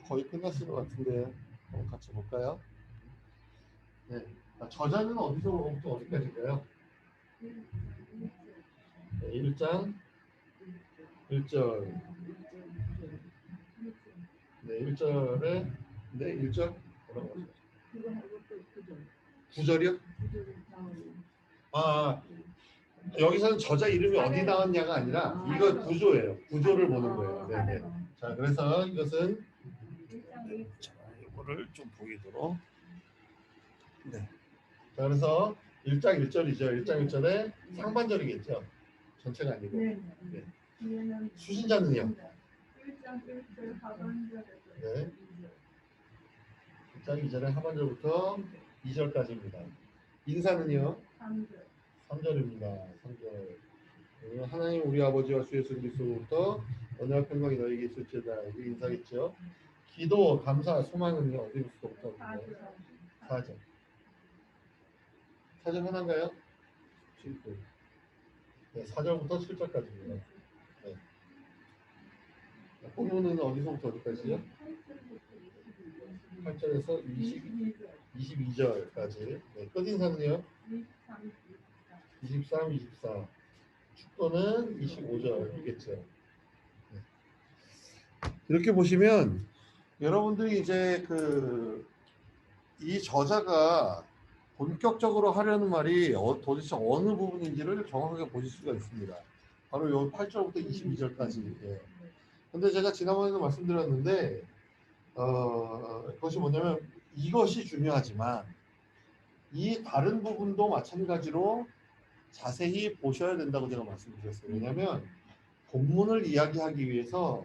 거의 끝났을 것 같은데 한번 같이 볼까요? 네. 저자는 어디서부터 어디까지인가요? 1장 1절. 네, 1절에 네, 1절 뭐라고 하죠? 9절이요? 아, 여기서는 저자 이름이 어디 나왔냐가 아니라 이거 구조예요. 구조를 보는 거예요. 네, 네. 자, 그래서 이것은 자, 이거를 좀 보이도록. 네. 자, 그래서 1장 1절이죠. 1장 1절에 상반절이겠죠. 전체가 아니고. 네. 수신자는요? 1장 1절 하반절에서 네. 1장 2절에 하반절부터 2절까지입니다. 인사는요? 3절 3절입니다. 3절. 하나님 우리 아버지와 주 예수 그리스도로부터 언약과 평강이 너에게 있을지어다. 이게 인사겠죠. 기도, 감사, 소망은요? 어디부터? 4절. 4절 하나인가요? 7절. 네, 4절부터 7절까지입니다. 네. 공유는 어디서부터 어디까지요? 8절에서 22절까지. 네, 끝인사는요? 23, 24. 축도는 25절이겠죠. 네. 이렇게 보시면 여러분들이 이제 이 저자가 본격적으로 하려는 말이 도대체 어느 부분인지를 정확하게 보실 수가 있습니다. 바로 요 8절부터 22절까지. 예. 근데 제가 지난번에도 말씀드렸는데 그것이 뭐냐면 이것이 중요하지만 이 다른 부분도 마찬가지로 자세히 보셔야 된다고 제가 말씀드렸어요. 왜냐하면 본문을 이야기하기 위해서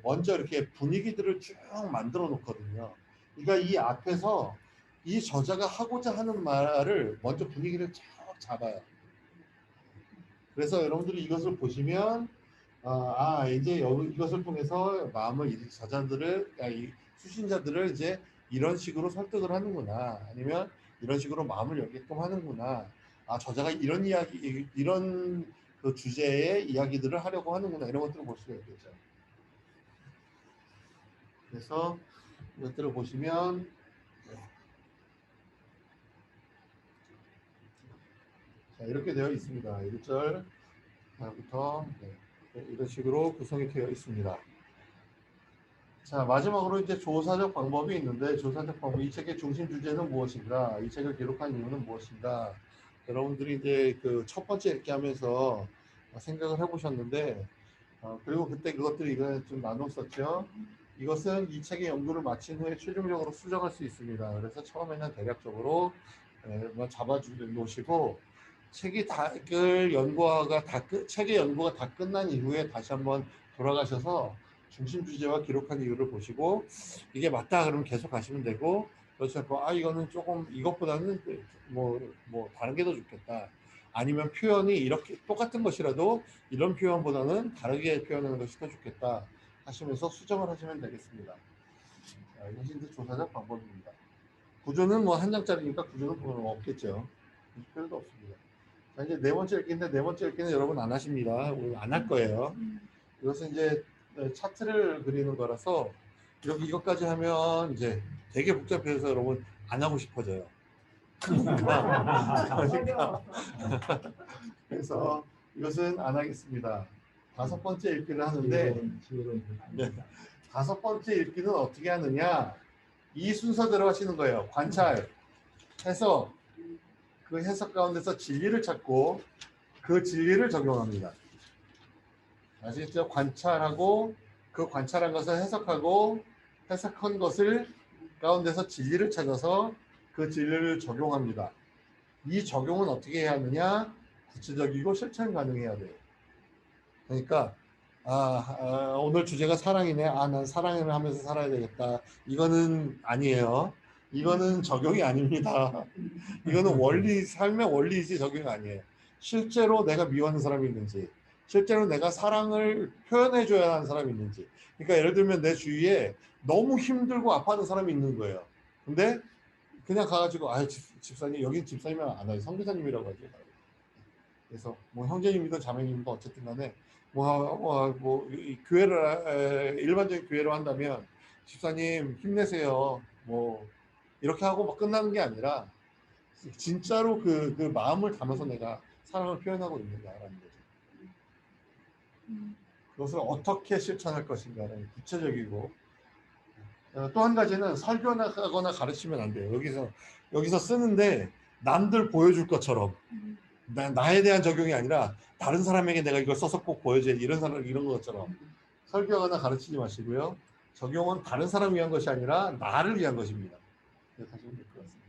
먼저 이렇게 분위기들을 쭉 만들어 놓거든요. 그러니까 이 앞에서 이 저자가 하고자 하는 말을 먼저 분위기를 쫙 잡아요. 그래서 여러분들이 이것을 보시면 이제 이것을 통해서 마음을 이 저자들을 이 수신자들을 이제 이런 식으로 설득을 하는구나, 아니면 이런 식으로 마음을 열게끔 하는구나. 저자가 이런 이야기, 이런 그 주제의 이야기들을 하려고 하는구나, 이런 것들을 볼 수가 있겠죠. 그래서 이것들을 보시면 자, 이렇게 되어 있습니다. 1절부터 이런 식으로 구성이 되어 있습니다. 자, 마지막으로 이제 조사적 방법이 있는데, 조사적 방법, 이 책의 중심 주제는 무엇인가, 이 책을 기록한 이유는 무엇인가. 여러분들이 이제 그 첫 번째 읽기 하면서 생각을 해보셨는데, 그리고 그때 그것들을 이거 좀 나눴었죠. 이것은 이 책의 연구를 마친 후에 최종적으로 수정할 수 있습니다. 그래서 처음에는 대략적으로 잡아 놓으시고, 책의 연구가 책의 연구가 다 끝난 이후에 다시 한번 돌아가셔서 중심 주제와 기록한 이유를 보시고 이게 맞다 그러면 계속 가시면 되고, 그렇지 않고 이거는 조금 이것보다는 뭐 다른 게 더 좋겠다, 아니면 표현이 이렇게 똑같은 것이라도 이런 표현보다는 다르게 표현하는 것이 더 좋겠다 하시면서 수정을 하시면 되겠습니다. 자, 이것이 이제 조사적 방법입니다. 구조는 뭐 한 장짜리니까 구조는 없겠죠. 필요도 없습니다. 자, 이제 네 번째 읽기인데, 네 번째 읽기는 여러분 안 하십니다. 안 할 거예요. 이것은 이제 차트를 그리는 거라서 이것까지 하면 이제 되게 복잡해서 여러분 안 하고 싶어져요. 그러니까 그래서 이것은 안 하겠습니다. 다섯 번째 읽기를 하는데, 다섯 번째 읽기는 어떻게 하느냐, 이 순서대로 하시는 거예요. 관찰, 해석, 그 해석 가운데서 진리를 찾고 그 진리를 적용합니다. 아시겠죠? 관찰하고 그 관찰한 것을 해석하고 해석한 것을 가운데서 진리를 찾아서 그 진리를 적용합니다. 이 적용은 어떻게 해야 하느냐? 구체적이고 실천 가능해야 돼요. 그러니까 오늘 주제가 사랑이네. 난 사랑을 하면서 살아야 되겠다. 이거는 아니에요. 이거는 적용이 아닙니다. 이거는 삶의 원리이지 적용이 아니에요. 실제로 내가 미워하는 사람이 있는지, 실제로 내가 사랑을 표현해줘야 하는 사람이 있는지. 그러니까 예를 들면 내 주위에 너무 힘들고 아파하는 사람이 있는 거예요. 근데 그냥 가가지고 집사님, 여긴 집사님은 안 와요. 선교사님이라고 하죠. 그래서 뭐 형제님이든 자매님이든 어쨌든 간에 이 교회를 일반적인 교회로 한다면 집사님 힘내세요. 뭐 이렇게 하고 막 끝나는 게 아니라 진짜로 그 마음을 담아서 내가 사랑을 표현하고 있는가라는 거죠. 그것을 어떻게 실천할 것인가라는 구체적이고 또 한 가지는 설교하거나 가르치면 안 돼요. 여기서 쓰는데 남들 보여줄 것처럼 나에 대한 적용이 아니라 다른 사람에게 내가 이걸 써서 꼭 보여줘야 이런 것처럼 설교하거나 가르치지 마시고요. 적용은 다른 사람을 위한 것이 아니라 나를 위한 것입니다. 하시면 될 것 같습니다.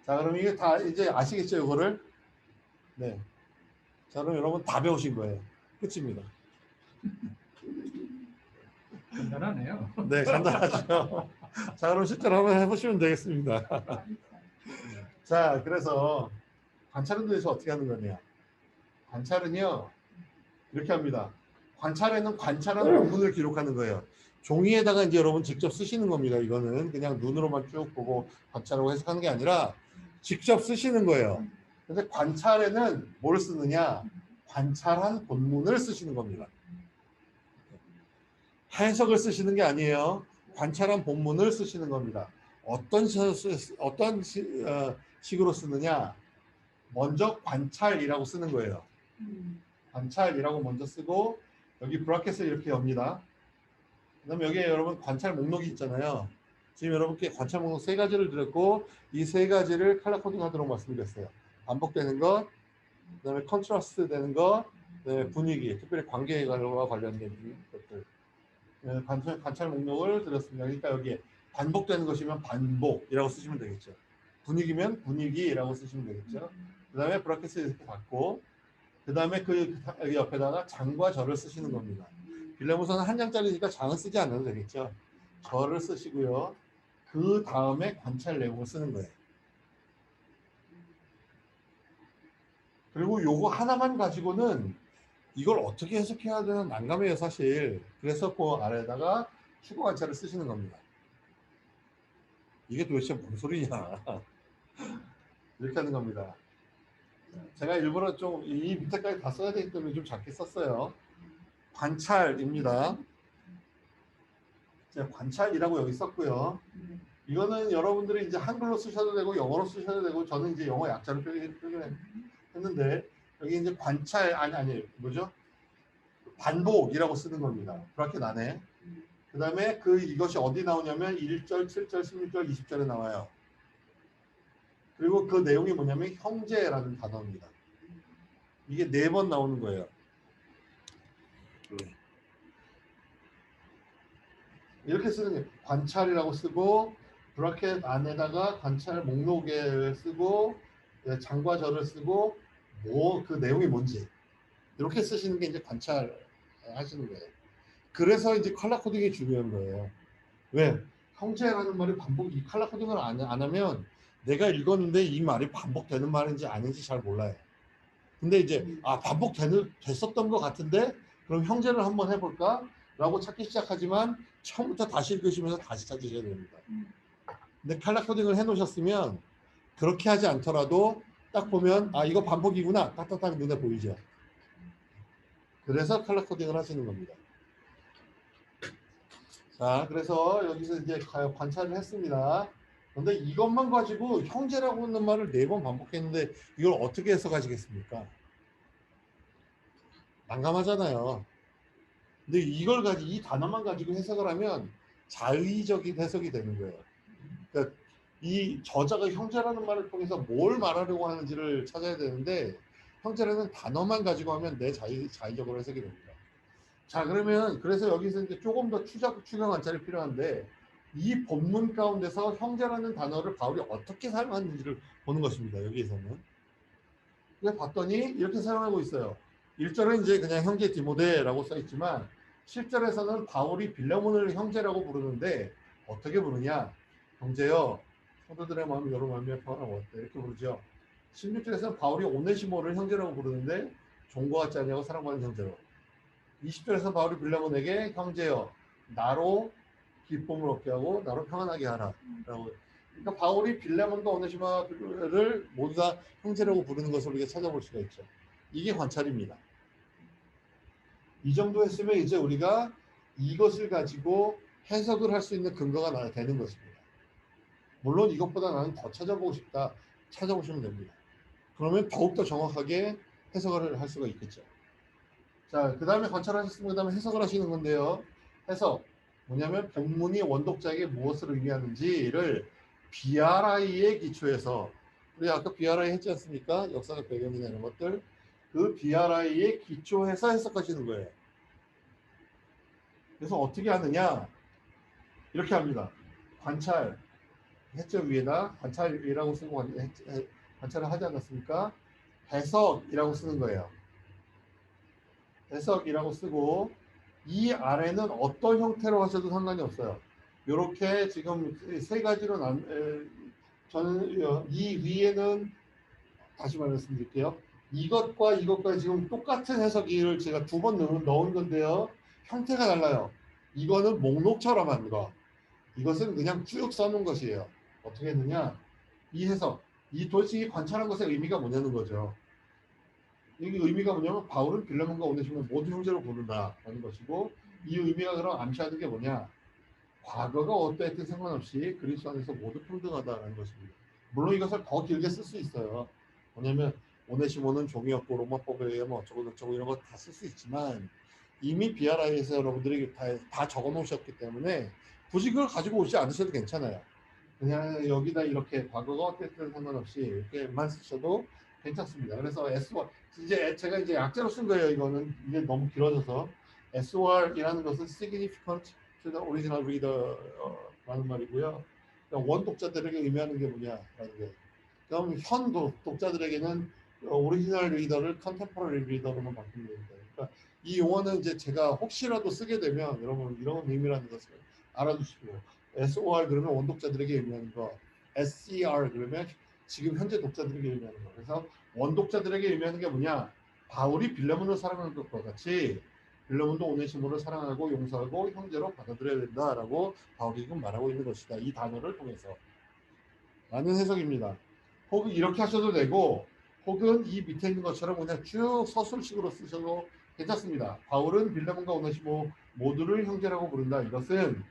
자, 그럼 이게 다 이제 아시겠죠, 이거를? 네. 자, 그럼 여러분 다 배우신 거예요. 끝입니다. 간단하네요. 네, 간단하죠. 자, 그럼 실제로 한번 해보시면 되겠습니다. 자, 그래서 관찰은 도대체 어떻게 하는 거냐? 관찰은요, 이렇게 합니다. 관찰에는 관찰한 본문을 기록하는 거예요. 종이에다가 이제 여러분 직접 쓰시는 겁니다. 이거는 그냥 눈으로만 쭉 보고 관찰하고 해석하는 게 아니라 직접 쓰시는 거예요. 근데 관찰에는 뭘 쓰느냐? 관찰한 본문을 쓰시는 겁니다. 해석을 쓰시는 게 아니에요. 관찰한 본문을 쓰시는 겁니다. 어떤 식으로 쓰느냐? 먼저 관찰이라고 쓰는 거예요. 관찰이라고 먼저 쓰고 여기 브라켓을 이렇게 엽니다. 그다음에 여기에 여러분 관찰 목록이 있잖아요. 지금 여러분께 관찰 목록 세 가지를 드렸고 이 세 가지를 컬러 코딩하도록 말씀드렸어요. 반복되는 것, 그다음에 컨트라스트 되는 것, 분위기, 특별히 관계와 관련된 것들. 관찰 목록을 드렸습니다. 그러니까 여기에 반복되는 것이면 반복이라고 쓰시면 되겠죠. 분위기면 분위기라고 쓰시면 되겠죠. 그 다음에 브라켓을 이렇게 닫고 그 다음에 그 옆에다가 장과 절을 쓰시는 겁니다. 빌레모서는 한 장짜리니까 장은 쓰지 않아도 되겠죠. 절을 쓰시고요. 그 다음에 관찰 내용을 쓰는 거예요. 그리고 요거 하나만 가지고는 이걸 어떻게 해석해야 되는 난감해요, 사실. 그래서 그 아래에다가 추구 관찰을 쓰시는 겁니다. 이게 도대체 뭔 소리냐. 이렇게 하는 겁니다. 제가 일부러 좀 이 밑에까지 다 써야 되기 때문에 좀 작게 썼어요. 관찰입니다. 제가 관찰이라고 여기 썼고요. 이거는 여러분들이 이제 한글로 쓰셔도 되고 영어로 쓰셔도 되고 저는 이제 영어 약자로 표현했는데 여기 이제 관찰 아니 뭐죠? 반복이라고 쓰는 겁니다. 브라켓 안에. 그 다음에 이것이 어디 나오냐면 1절, 7절, 16절, 20절에 나와요. 그리고 그 내용이 뭐냐면 형제라는 단어입니다. 이게 4번 나오는 거예요. 이렇게 쓰는 게 관찰이라고 쓰고 브라켓 안에다가 관찰 목록에 쓰고 장과 절을 쓰고 뭐 그 내용이 뭔지 이렇게 쓰시는 게 이제 관찰 하시는 거예요. 그래서 이제 컬러 코딩이 중요한 거예요. 왜? 형제라는 말이 이 컬러 코딩을 안 하면 내가 읽었는데 이 말이 반복되는 말인지 아닌지 잘 몰라요. 근데 이제 반복됐었던 것 같은데 그럼 형제를 한번 해볼까? 라고 찾기 시작하지만 처음부터 다시 읽으시면서 다시 찾으셔야 됩니다. 근데 컬러 코딩을 해놓으셨으면 그렇게 하지 않더라도 딱 보면 이거 반복이구나 딱딱딱 눈에 보이죠. 그래서 컬러 코딩을 하시는 겁니다. 자, 그래서 여기서 이제 관찰을 했습니다. 그런데 이것만 가지고 형제라고 하는 말을 4번 반복했는데 이걸 어떻게 해석하시겠습니까? 난감하잖아요. 근데 이 단어만 가지고 해석을 하면 자의적인 해석이 되는 거예요. 그러니까 이 저자가 형제라는 말을 통해서 뭘 말하려고 하는지를 찾아야 되는데 형제라는 단어만 가지고 하면 내 자의적으로 해석이 됩니다. 자, 그러면 그래서 여기서 이제 조금 더 추경 관찰이 필요한데 이 본문 가운데서 형제라는 단어를 바울이 어떻게 사용하는지를 보는 것입니다. 여기에서는. 그래서 봤더니 이렇게 사용하고 있어요. 1절은 이제 그냥 형제 디모데라고 써 있지만 7절에서는 바울이 빌레몬을 형제라고 부르는데 어떻게 부르냐? 형제여, 성도들의 마음이 여러 마음에 평안하고 어때? 이렇게 부르죠. 16절에서는 바울이 오네시모를 형제라고 부르는데 종과 같지 아니하고 사랑받는 형제로. 20절에서 바울이 빌레몬에게 형제여, 나로 기쁨을 얻게 하고 나로 평안하게 하라. 라고. 그러니까 바울이 빌레몬과 오네시모를 모두 다 형제라고 부르는 것을 우리가 찾아볼 수가 있죠. 이게 관찰입니다. 이 정도 했으면 이제 우리가 이것을 가지고 해석을 할 수 있는 근거가 되는 것입니다. 물론 이것보다 나는 더 찾아보고 싶다. 찾아보시면 됩니다. 그러면 더욱더 정확하게 해석을 할 수가 있겠죠. 자, 그 다음에 관찰하셨으면 그 다음에 해석을 하시는 건데요. 해석. 뭐냐면 본문이 원독자에게 무엇을 의미하는지를 BRI에 기초해서, 우리 아까 BRI 했지 않습니까? 역사적 배경이나 이런 것들. 그 BRI에 기초해서 해석하시는 거예요. 그래서 어떻게 하느냐? 이렇게 합니다. 관찰. 해적 위에다 관찰이라고 쓰고 관찰을 하지 않았습니까? 해석이라고 쓰는 거예요. 해석이라고 쓰고 이 아래는 어떤 형태로 하셔도 상관이 없어요. 이렇게 지금 세 가지로 저는 이 위에는 다시 말씀드릴게요. 이것과 이것과 지금 똑같은 해석을 제가 두 번 넣은 건데요. 형태가 달라요. 이거는 목록처럼 한 거. 이것은 그냥 쭉 써놓은 것이에요. 어떻게 했느냐? 이 해석, 이 도대체 관찰한 것의 의미가 뭐냐는 거죠. 이게 의미가 뭐냐면 바울은 빌레몬과 오네시모를 모두 형제로 부른다라는 것이고, 이 의미가 그럼 암시하는 게 뭐냐? 과거가 어떠했든 상관없이 그리스도 안에서 모두 평등하다라는 것입니다. 물론 이것을 더 길게 쓸 수 있어요. 뭐냐면 오네시모는 종이었고 로마법에 의하면 어쩌고 저쩌고 이런 거 다 쓸 수 있지만 이미 BRI에서 여러분들이 다 적어 놓으셨기 때문에 굳이 그걸 가지고 오지 않으셔도 괜찮아요. 그냥 여기다 이렇게 과거가 어땠든 상관없이 이렇게만 쓰셔도 괜찮습니다. 그래서 SOR 이제 제가 이제 약자로 쓴 거예요. 이거는 이게 너무 길어져서 SOR이라는 것은 significant to the original reader라는 말이고요. 그러니까 원 독자들에게 의미하는 게 뭐냐라는 게. 그럼 현 독자들에게는 오리지널 리더를 컨템포러리 리더로만 바꾸면 됩니다. 그러니까 이 용어는 이제 제가 혹시라도 쓰게 되면 여러분 이런 의미라는 것을 알아두시고 SOR 그러면 원독자들에게 의미하는 거, SCR 그러면 지금 현재 독자들에게 의미하는 거. 그래서 원독자들에게 의미하는 게 뭐냐? 바울이 빌레몬을 사랑하는 것과 같이 빌레몬도 오네시모를 사랑하고 용서하고 형제로 받아들여야 된다라고 바울이 지금 말하고 있는 것이다. 이 단어를 통해서 라는 해석입니다. 혹은 이렇게 하셔도 되고 혹은 이 밑에 있는 것처럼 그냥 쭉 서술식으로 쓰셔도 괜찮습니다. 바울은 빌레몬과 오네시모 모두를 형제라고 부른다. 이것은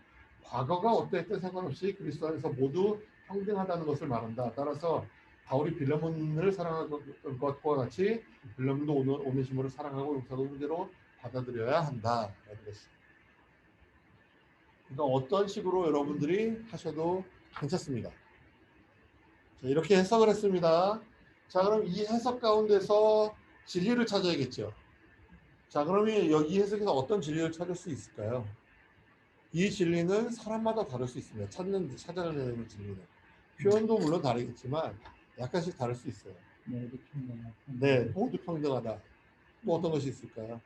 과거가 어떠했든 상관없이 그리스도 안에서 모두 평등하다는 것을 말한다. 따라서 바울이 빌레몬을 사랑하는 것과 같이 빌레몬도 오네시모를 사랑하고 용서하고 형제로 받아들여야 한다라는 것입니다. 그러니까 어떤 식으로 여러분들이 하셔도 괜찮습니다. 자, 이렇게 해석을 했습니다. 자, 그럼 이 해석 가운데서 진리를 찾아야겠죠. 자, 그러면 여기 해석에서 어떤 진리를 찾을 수 있을까요? 이 진리는 사람마다 다를 수 있습니다. 찾아야 되는 진리는. 표현도 물론 다르겠지만 약간씩 다를 수 있어요. 모두 평등하다. 네, 모두 평등하다. 뭐 어떤 것이 있을까요?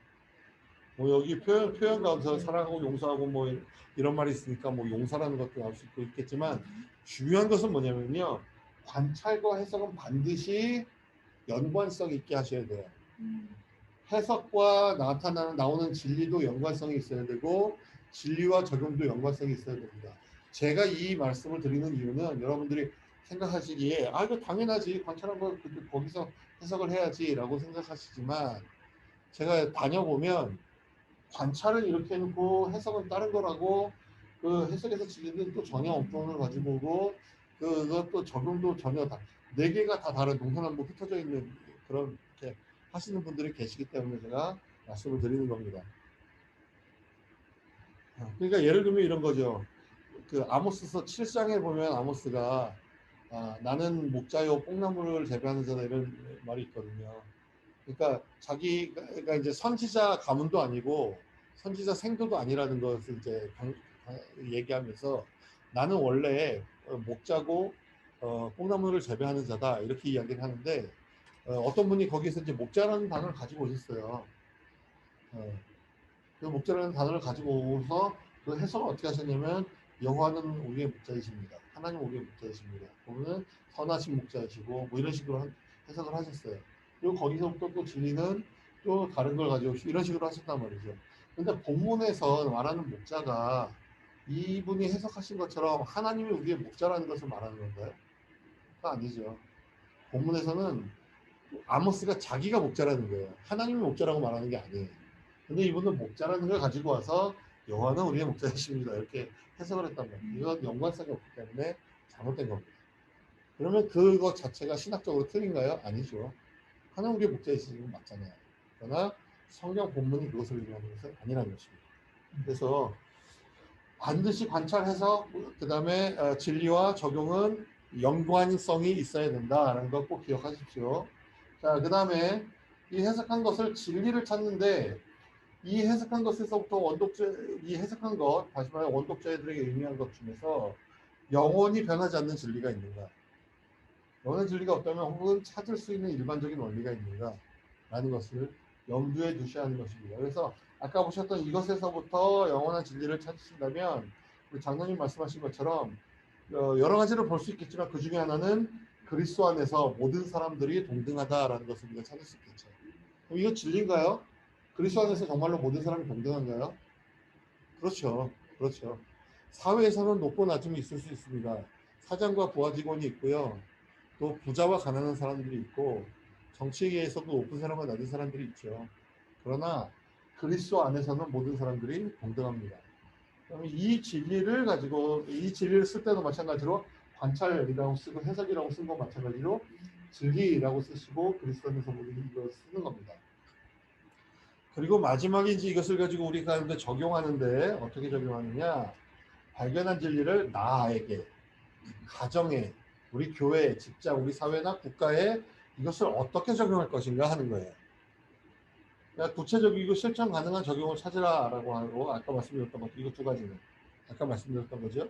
뭐 여기 표현 가운데서 사랑하고 용서하고 뭐 이런 말이 있으니까 뭐 용서라는 것도 나올 수 있겠지만 중요한 것은 뭐냐면요. 관찰과 해석은 반드시 연관성 있게 하셔야 돼요. 해석과 나오는 진리도 연관성이 있어야 되고 진리와 적용도 연관성이 있어야 됩니다. 제가 이 말씀을 드리는 이유는 여러분들이 생각하시기에 아 이거 당연하지 관찰한 거 거기서 해석을 해야지라고 생각하시지만 제가 다녀보면 관찰은 이렇게 해놓고 해석은 다른 거라고 그 해석에서 진리는 또 전혀 엉뚱을 가지고 오고 그것도 적용도 전혀 네 개가 다 다른 동서남북 흩어져 있는 그런 이렇게 하시는 분들이 계시기 때문에 제가 말씀을 드리는 겁니다. 그러니까 예를 들면 이런 거죠. 그 아모스서 7장에 보면 아모스가 나는 목자요 뽕나무를 재배하는 자다 이런 말이 있거든요. 그러니까 자기가 이제 선지자 가문도 아니고 선지자 생도도 아니라는 것을 이제 얘기하면서 나는 원래 목자고 뽕나무를 재배하는 자다 이렇게 이야기를 하는데 어떤 분이 거기서 이제 목자라는 단어를 가지고 오셨어요. 그 목자라는 단어를 가지고 오서 그 해석을 어떻게 하셨냐면 여호와는 우리의 목자이십니다. 하나님 우리의 목자이십니다. 보면은 선하신 목자이시고 뭐 이런 식으로 해석을 하셨어요. 그리고 거기서부터 또 진리는 또 다른 걸 가지고 이런 식으로 하셨단 말이죠. 근데 본문에서 말하는 목자가 이분이 해석하신 것처럼 하나님이 우리의 목자라는 것을 말하는 건가요? 그거 아니죠. 본문에서는 아모스가 자기가 목자라는 거예요. 하나님이 목자라고 말하는 게 아니에요. 근데 이분은 목자라는 걸 가지고 와서 여호와는 우리의 목자이십니다. 이렇게 해석을 했단 말이에요. 이건 연관성이 없기 때문에 잘못된 겁니다. 그러면 그것 자체가 신학적으로 틀린가요? 아니죠. 하나님 우리의 목자이시는 건 맞잖아요. 그러나 성경 본문이 그것을 의미하는 것은 아니라는 것입니다. 그래서 반드시 관찰해서 그 다음에 진리와 적용은 연관성이 있어야 된다라는 것 꼭 기억하십시오. 자, 그 다음에 이 해석한 것을 진리를 찾는데 이 해석한 것에서부터 이 해석한 것, 다시 말해 원독자들에게 의미한 것 중에서 영원히 변하지 않는 진리가 있는가? 영원한 진리가 없다면 혹은 찾을 수 있는 일반적인 원리가 있는가? 라는 것을 염두에 두셔야 하는 것입니다. 그래서 아까 보셨던 이것에서부터 영원한 진리를 찾으신다면 우리 장로님 말씀하신 것처럼 여러 가지를 볼 수 있겠지만 그 중에 하나는 그리스도 안에서 모든 사람들이 동등하다라는 것을 우리가 찾을 수 있겠죠. 그럼 이거 진리인가요? 그리스도 안에서 정말로 모든 사람이 동등한가요? 그렇죠. 그렇죠. 사회에서는 높고 낮음이 있을 수 있습니다. 사장과 부하 직원이 있고요. 또 부자와 가난한 사람들이 있고 정치계에서도 높은 사람과 낮은 사람들이 있죠. 그러나 그리스도 안에서는 모든 사람들이 동등합니다. 그럼 이 진리를 가지고 이 진리를 쓸 때도 마찬가지로 관찰이라고 쓰고 해석이라고 쓴 거 마찬가지로 진리라고 쓰시고 그리스도 안에서 모든 이걸 쓰는 겁니다. 그리고 마지막에 이제 이것을 가지고 우리가 이제 적용하는데 어떻게 적용하느냐? 발견한 진리를 나에게, 가정에, 우리 교회, 직장, 우리 사회나 국가에 이것을 어떻게 적용할 것인가 하는 거예요. 그러니까 구체적이고 실천 가능한 적용을 찾으라라고 하고 아까 말씀드렸던 것 이거 두 가지는 아까 말씀드렸던 거죠.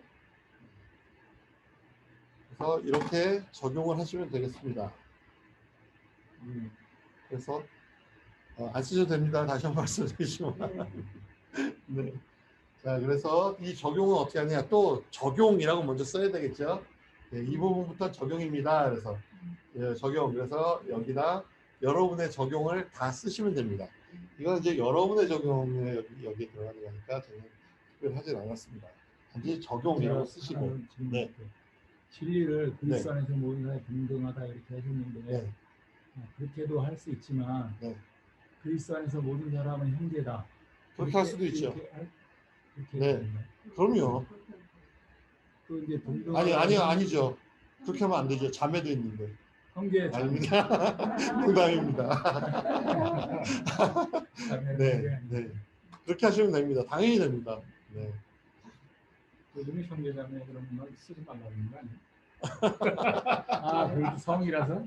그래서 이렇게 적용을 하시면 되겠습니다. 그래서 안 쓰셔도 됩니다. 다시 한번 말씀드리지만. 네. 자, 그래서 이 적용은 어떻게 하느냐? 또 적용이라고 먼저 써야 되겠죠. 네, 이 부분부터 적용입니다. 그래서 적용. 그래서 여기다 여러분의 적용을 다 쓰시면 됩니다. 이건 이제 여러분의 적용에 여기 들어가는 거니까 저는 특별히 하진 않았습니다. 단지 적용이라고 쓰시고. 네. 진리를 그리스도 네. 안에서 모든 사람이 동등하다 이렇게 하셨는데 네. 그렇게도 할 수 있지만 네. 그리스도 안에서 모든 사람은 형제다. 그렇게 할 수도 있죠. 네. 그럼요. 또 이제 아니죠. 그렇게 하면 안 되죠. 자매도 있는데. 형제 아닙니다. 농담입니다. 네, 네. 그렇게 하시면 됩니다. 당연히 됩니다. 네. 요즘에 형제자매 그러면 쓰지 말라는 거 아니에요? 아, 그래도 성이라서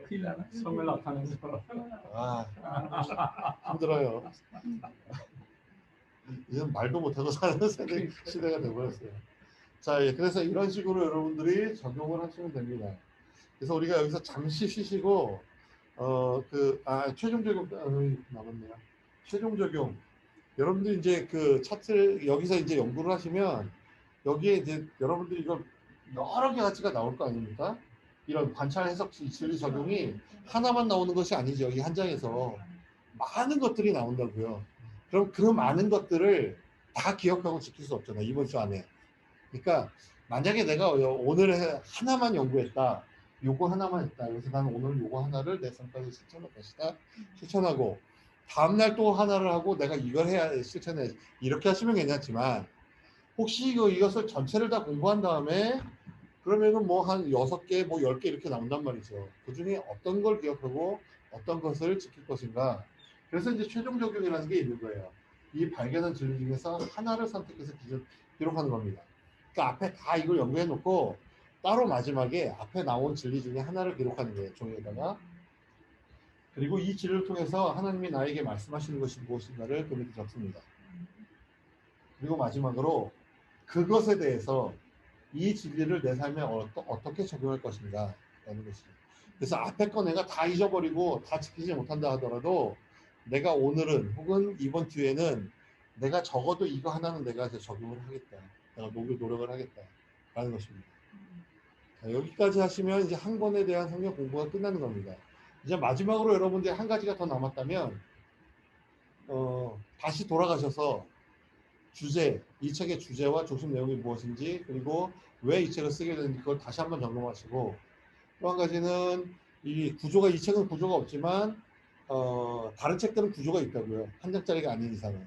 큰일 나나? 성을 나타내서. 힘들어요. 이제는 말도 못하고 사는 시대가 되어버렸어요. 자, 그래서 이런 식으로 여러분들이 적용을 하시면 됩니다. 그래서 우리가 여기서 잠시 쉬시고 최종 적용 남았네요. 최종 적용. 여러분들 이제 그 차트를 여기서 이제 연구를 하시면 여기에 이제 여러분들이 이걸 여러 개 가지가 나올 거 아닙니까? 이런 관찰 해석 진리 적용이 하나만 나오는 것이 아니죠. 여기 한 장에서 많은 것들이 나온다고요. 그럼 그 많은 것들을 다 기억하고 지킬 수 없잖아요. 이번 주 안에. 그러니까 만약에 내가 오늘 하나만 연구했다. 요거 하나만 했다. 그래서 나는 오늘 요거 하나를 내 성과를 실천할 것이다. 실천하고 다음날 또 하나를 하고 내가 이걸 해야 실천해. 이렇게 하시면 괜찮지만 혹시 이것을 전체를 다 공부한 다음에 그러면은 뭐 한 6개, 뭐 10개 이렇게 나온단 말이죠. 그 중에 어떤 걸 기억하고 어떤 것을 지킬 것인가. 그래서 이제 최종 적용이라는 게 있는 거예요. 이 발견한 진리 중에서 하나를 선택해서 기록하는 겁니다. 그러니까 앞에 다 이걸 연구해 놓고 따로 마지막에 앞에 나온 진리 중에 하나를 기록하는 거예요. 종이에다가. 그리고 이 진리를 통해서 하나님이 나에게 말씀하시는 것이 무엇인가를 그 밑에 적습니다. 그리고 마지막으로 그것에 대해서 이 진리를 내 삶에 어떻게 적용할 것인가 라는 것이죠. 그래서 앞에 거 내가 다 잊어버리고 다 지키지 못한다 하더라도 내가 오늘은 혹은 이번 주에는 내가 적어도 이거 하나는 내가 적용을 하겠다. 내가 노력을 하겠다. 라는 것입니다. 자, 여기까지 하시면 이제 한 권에 대한 성경 공부가 끝나는 겁니다. 이제 마지막으로 여러분들이 한 가지가 더 남았다면 다시 돌아가셔서 이 책의 주제와 중심 내용이 무엇인지 그리고 왜 이 책을 쓰게 됐는지 그걸 다시 한번 점검하시고 또 한 가지는 이 구조가 이 책은 구조가 없지만 다른 책들은 구조가 있다고요. 한 장짜리가 아닌 이상은.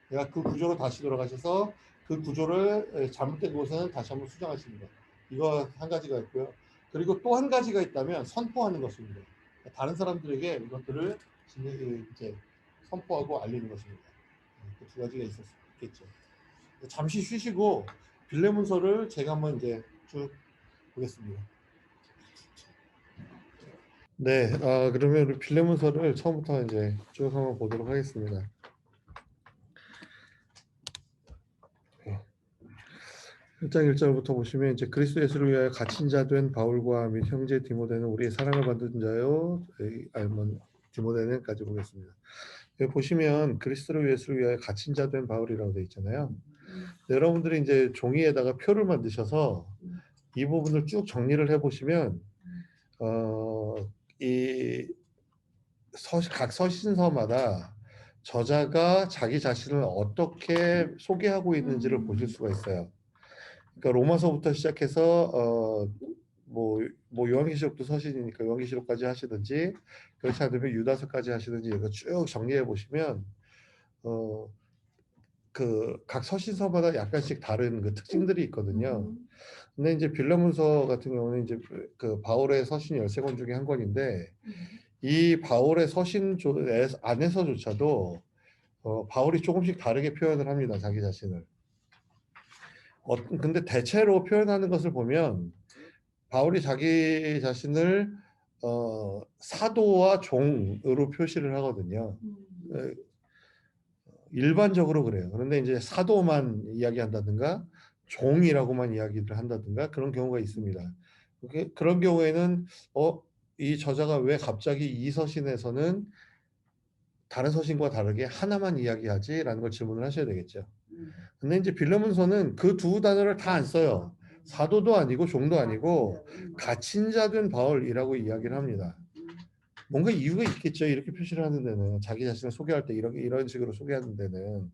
그러니까 그 구조로 다시 돌아가셔서 그 구조를 잘못된 곳은 다시 한번 수정하십니다. 이거 한 가지가 있고요. 그리고 또 한 가지가 있다면 선포하는 것입니다. 다른 사람들에게 이것들을 이제 선포하고 알리는 것입니다. 그 두 가지가 있겠죠. 잠시 쉬시고 빌레몬서를 제가 한번 이제 쭉 보겠습니다. 네, 그러면 우리 빌레몬서를 처음부터 이제 쭉 한번 보도록 하겠습니다. 1장 1절부터 보시면 이제 그리스도 예수를 위하여 갇힌 자 된 바울과 및 형제 디모데는 우리의 사랑을 받은 자요, 디모데는까지 보겠습니다. 여기 보시면 그리스도를 예수를 위하여 갇힌 자 된 바울이라고 되어 있잖아요. 여러분들이 이제 종이에다가 표를 만드셔서 이 부분을 쭉 정리를 해보시면 각 서신서마다 저자가 자기 자신을 어떻게 소개하고 있는지를 보실 수가 있어요. 그러니까 로마서부터 시작해서 뭐 요한계시록도 서신이니까 요한계시록까지 하시든지 그렇지 않으면 유다서까지 하시든지 이거 쭉 정리해 보시면 그 각 서신서마다 약간씩 다른 그 특징들이 있거든요. 근데 이제 빌레몬서 같은 경우는 이제 그 바울의 서신 13권 중에 한 권인데 이 바울의 서신 안에서조차도 바울이 조금씩 다르게 표현을 합니다. 자기 자신을. 근데 대체로 표현하는 것을 보면 바울이 자기 자신을 사도와 종으로 표시를 하거든요. 일반적으로 그래요. 그런데 이제 사도만 이야기한다든가 종이라고만 이야기를 한다든가 그런 경우가 있습니다. 그런 경우에는 이 저자가 왜 갑자기 이 서신에서는 다른 서신과 다르게 하나만 이야기하지라는 걸 질문을 하셔야 되겠죠. 근데 이제 빌레몬서는 그 두 단어를 다 안 써요. 사도도 아니고 종도 아니고 갇힌 자 된 바울이라고 이야기를 합니다. 뭔가 이유가 있겠죠. 이렇게 표시를 하는 데는 자기 자신을 소개할 때 이런 식으로 소개하는 데는.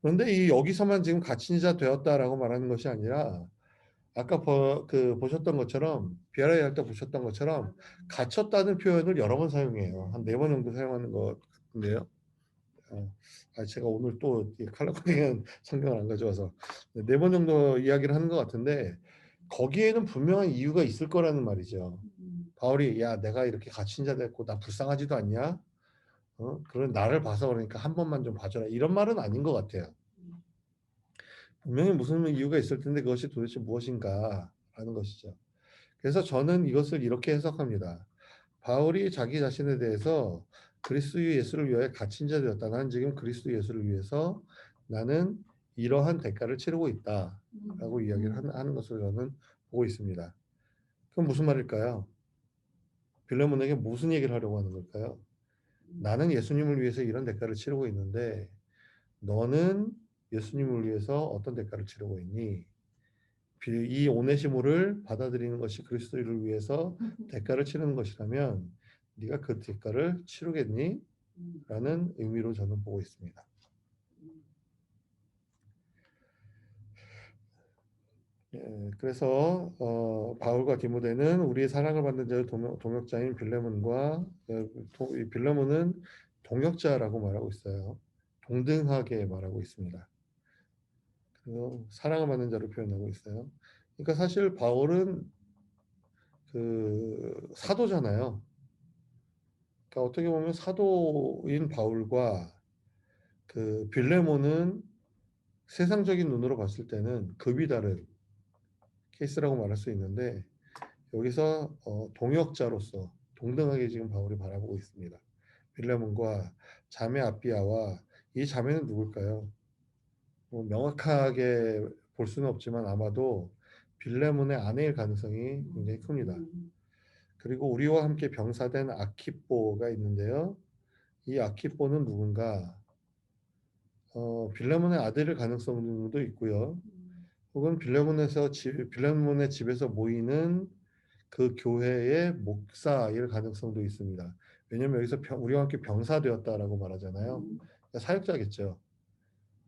그런데 여기서만 지금 갇힌 자 되었다라고 말하는 것이 아니라 아까 보셨던 것처럼 비아라이 할 때 보셨던 것처럼 갇혔다는 표현을 여러 번 사용해요. 한 4번 정도 사용하는 것 같은데요. 제가 오늘 또 칼라코딩한 성경을 안 가져와서 4번 정도 이야기를 하는 것 같은데 거기에는 분명한 이유가 있을 거라는 말이죠. 바울이 야 내가 이렇게 갇힌 자 됐고 나 불쌍하지도 않냐? 그런 나를 봐서 그러니까 한 번만 좀 봐줘라 이런 말은 아닌 것 같아요. 분명히 무슨 이유가 있을 텐데 그것이 도대체 무엇인가 하는 것이죠. 그래서 저는 이것을 이렇게 해석합니다. 바울이 자기 자신에 대해서 그리스도 예수를 위하여 갇힌 자 되었다. 나는 지금 그리스도 예수를 위해서 나는 이러한 대가를 치르고 있다라고 이야기를 하는 것을 저는 보고 있습니다. 그럼 무슨 말일까요? 빌레몬에게 무슨 얘기를 하려고 하는 걸까요? 나는 예수님을 위해서 이런 대가를 치르고 있는데 너는 예수님을 위해서 어떤 대가를 치르고 있니? 이 오네시모를 받아들이는 것이 그리스도를 위해서 대가를 치르는 것이라면 네가 그 대가를 치르겠니? 라는 의미로 저는 보고 있습니다. 그래서 바울과 디모데는 우리의 사랑을 받는 자의 동역자인 빌레몬과 빌레몬은 동역자라고 말하고 있어요. 동등하게 말하고 있습니다. 그래서 사랑을 받는 자로 표현하고 있어요. 그러니까 사실 바울은 그 사도잖아요. 그러니까 어떻게 보면 사도인 바울과 그 빌레몬은 세상적인 눈으로 봤을 때는 급이 다른 케이스라고 말할 수 있는데 여기서 동역자로서 동등하게 지금 바울이 바라보고 있습니다. 빌레몬과 자매 아비아와 이 자매는 누굴까요? 뭐 명확하게 볼 수는 없지만 아마도 빌레몬의 아내일 가능성이 굉장히 큽니다. 그리고 우리와 함께 병사된 아키뽀가 있는데요. 이 아키뽀는 누군가? 빌레몬의 아들일 가능성도 있고요. 혹은 빌레몬의 집에서 모이는 그 교회의 목사일 가능성도 있습니다. 왜냐하면 여기서 우리와 함께 병사되었다라고 말하잖아요. 그러니까 사역자겠죠.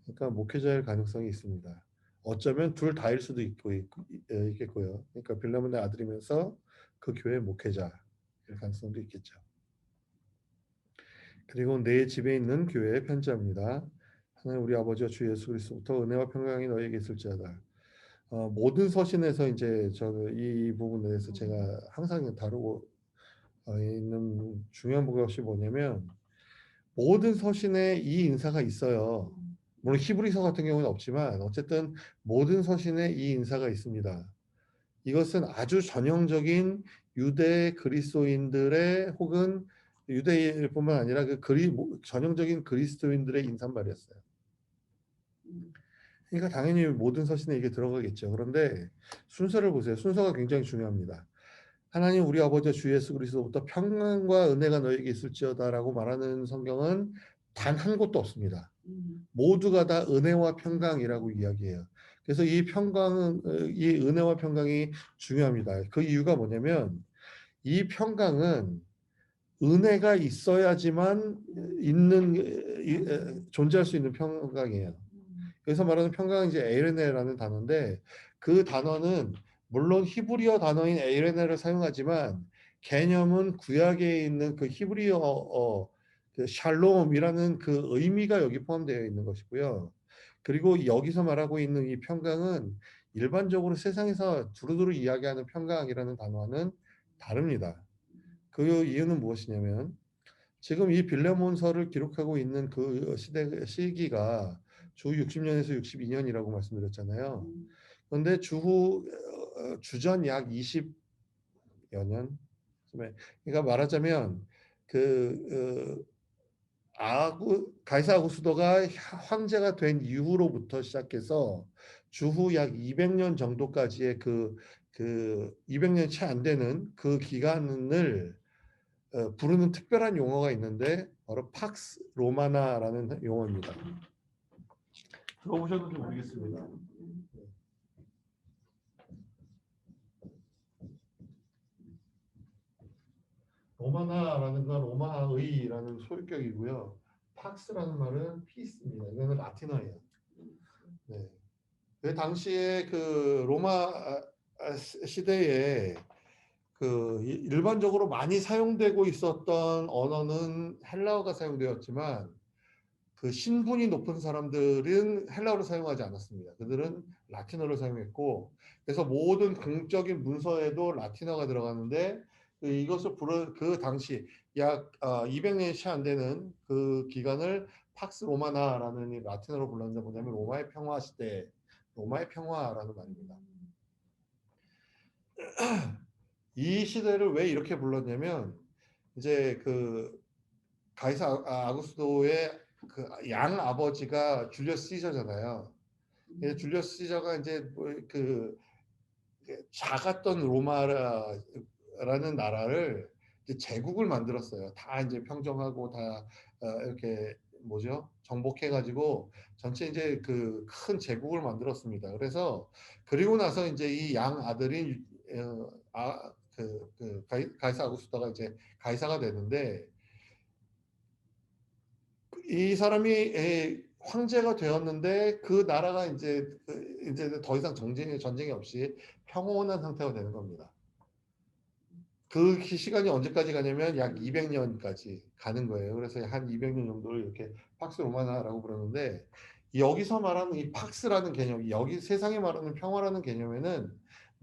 그러니까 목회자일 가능성이 있습니다. 어쩌면 둘 다일 수도 있겠고요. 그러니까 빌레몬의 아들이면서 그 교회 목회자 될 가능성도 있겠죠. 그리고 내 집에 있는 교회에 편지합니다. 하나님 우리 아버지와 주 예수 그리스도부터 은혜와 평강이 너에게 있을지어다. 모든 서신에서 이제 저는 이 부분에 대해서 제가 항상 다루고 있는 중요한 것이 뭐냐면 모든 서신에 이 인사가 있어요. 물론 히브리서 같은 경우는 없지만 어쨌든 모든 서신에 이 인사가 있습니다. 이것은 아주 전형적인 유대 그리스도인들의 혹은 유대인뿐만 아니라 전형적인 그리스도인들의 인사말이었어요. 그러니까 당연히 모든 서신에 이게 들어가겠죠. 그런데 순서를 보세요. 순서가 굉장히 중요합니다. 하나님 우리 아버지 주 예수 그리스도부터 평강과 은혜가 너에게 있을지어다라고 말하는 성경은 단 한 곳도 없습니다. 모두가 다 은혜와 평강이라고 이야기해요. 그래서 이 은혜와 평강이 중요합니다. 그 이유가 뭐냐면 이 평강은 은혜가 있어야지만 존재할 수 있는 평강이에요. 그래서 말하는 평강은 이제 에이레네라는 단어인데 그 단어는 물론 히브리어 단어인 에이레네를 사용하지만 개념은 구약에 있는 그 히브리어 그 샬롬이라는 그 의미가 여기 포함되어 있는 것이고요. 그리고 여기서 말하고 있는 이 평강은 일반적으로 세상에서 두루두루 이야기하는 평강이라는 단어와는 다릅니다. 그 이유는 무엇이냐면 지금 이 빌레몬서를 기록하고 있는 그 시기가 주 60년에서 62년이라고 말씀드렸잖아요. 그런데 주전 약 20여 년. 그러니까 말하자면 가이사 아구스도가 황제가 된 이후로부터 시작해서 주후 약 200년 정도까지의 그 200년 채 안 되는 그 기간을 부르는 특별한 용어가 있는데 바로 팍스 로마나라는 용어입니다. 들어보셔도 좀 모르겠습니다. 로마나라는 건 로마의라는 소유격이고요. 팍스라는 말은 피스입니다. 이거는 라틴어예요. 네. 그 당시에 그 로마 시대에 그 일반적으로 많이 사용되고 있었던 언어는 헬라어가 사용되었지만 그 신분이 높은 사람들은 헬라어를 사용하지 않았습니다. 그들은 라틴어를 사용했고 그래서 모든 공적인 문서에도 라틴어가 들어가는데 이것을 그 당시 약 200년이 채 안 되는 그 기간을 팍스 로마나라는 라틴어로 불렀는데 뭐냐면 로마의 평화 시대, 로마의 평화라는 말입니다. 이 시대를 왜 이렇게 불렀냐면 이제 그 가이사 아구스도의 그 양 아버지가 줄리어스 시저잖아요. 줄리어스 시저가 이제 그 작았던 로마라는 나라를 이제 제국을 만들었어요. 다 이제 평정하고 다 이렇게 뭐죠? 정복해가지고 전체 이제 그 큰 제국을 만들었습니다. 그래서 그리고 나서 이제 이 양 아들인 가이사 아구스토가 이제 가이사가 되는데 이 사람이 황제가 되었는데 그 나라가 이제 더 이상 전쟁이 없이 평온한 상태가 되는 겁니다. 그 시간이 언제까지 가냐면 약 200년까지 가는 거예요. 그래서 한 200년 정도를 이렇게 팍스 로마나라고 부르는데 여기서 말하는 이 팍스라는 개념, 여기 세상에 말하는 평화라는 개념에는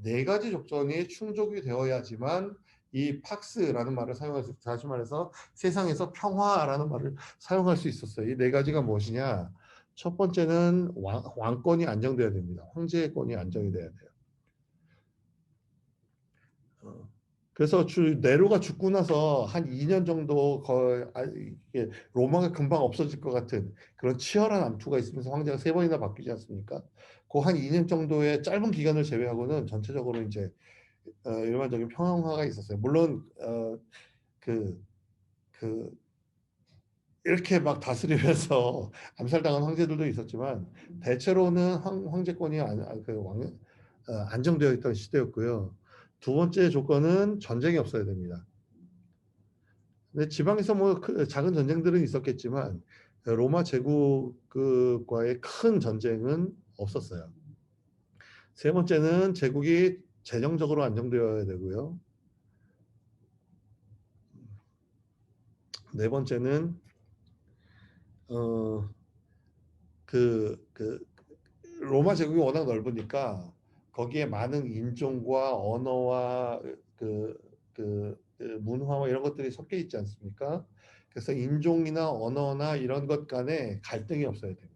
네 가지 조건이 충족이 되어야지만 이 팍스라는 말을 사용할 수, 다시 말해서 세상에서 평화라는 말을 사용할 수 있었어요. 이 네 가지가 무엇이냐? 첫 번째는 왕권이 안정돼야 됩니다. 황제권이 안정이 돼야 돼요. 그래서 네로가 죽고 나서 한 2년 정도 로마가 금방 없어질 것 같은 그런 치열한 암투가 있으면서 황제가 3번이나 바뀌지 않습니까? 그 한 2년 정도의 짧은 기간을 제외하고는 전체적으로 이제 일반적인 평화가 있었어요. 물론 이렇게 막 다스리면서 암살당한 황제들도 있었지만 대체로는 황제권이 안정되어 있던 시대였고요. 두 번째 조건은 전쟁이 없어야 됩니다. 근데 지방에서 뭐 작은 전쟁들은 있었겠지만 로마 제국과의 큰 전쟁은 없었어요. 세 번째는 제국이 재정적으로 안정되어야 되고요. 네 번째는 그 로마 제국이 워낙 넓으니까 거기에 많은 인종과 언어와 그 문화와 이런 것들이 섞여 있지 않습니까? 그래서 인종이나 언어나 이런 것 간에 갈등이 없어야 됩니다.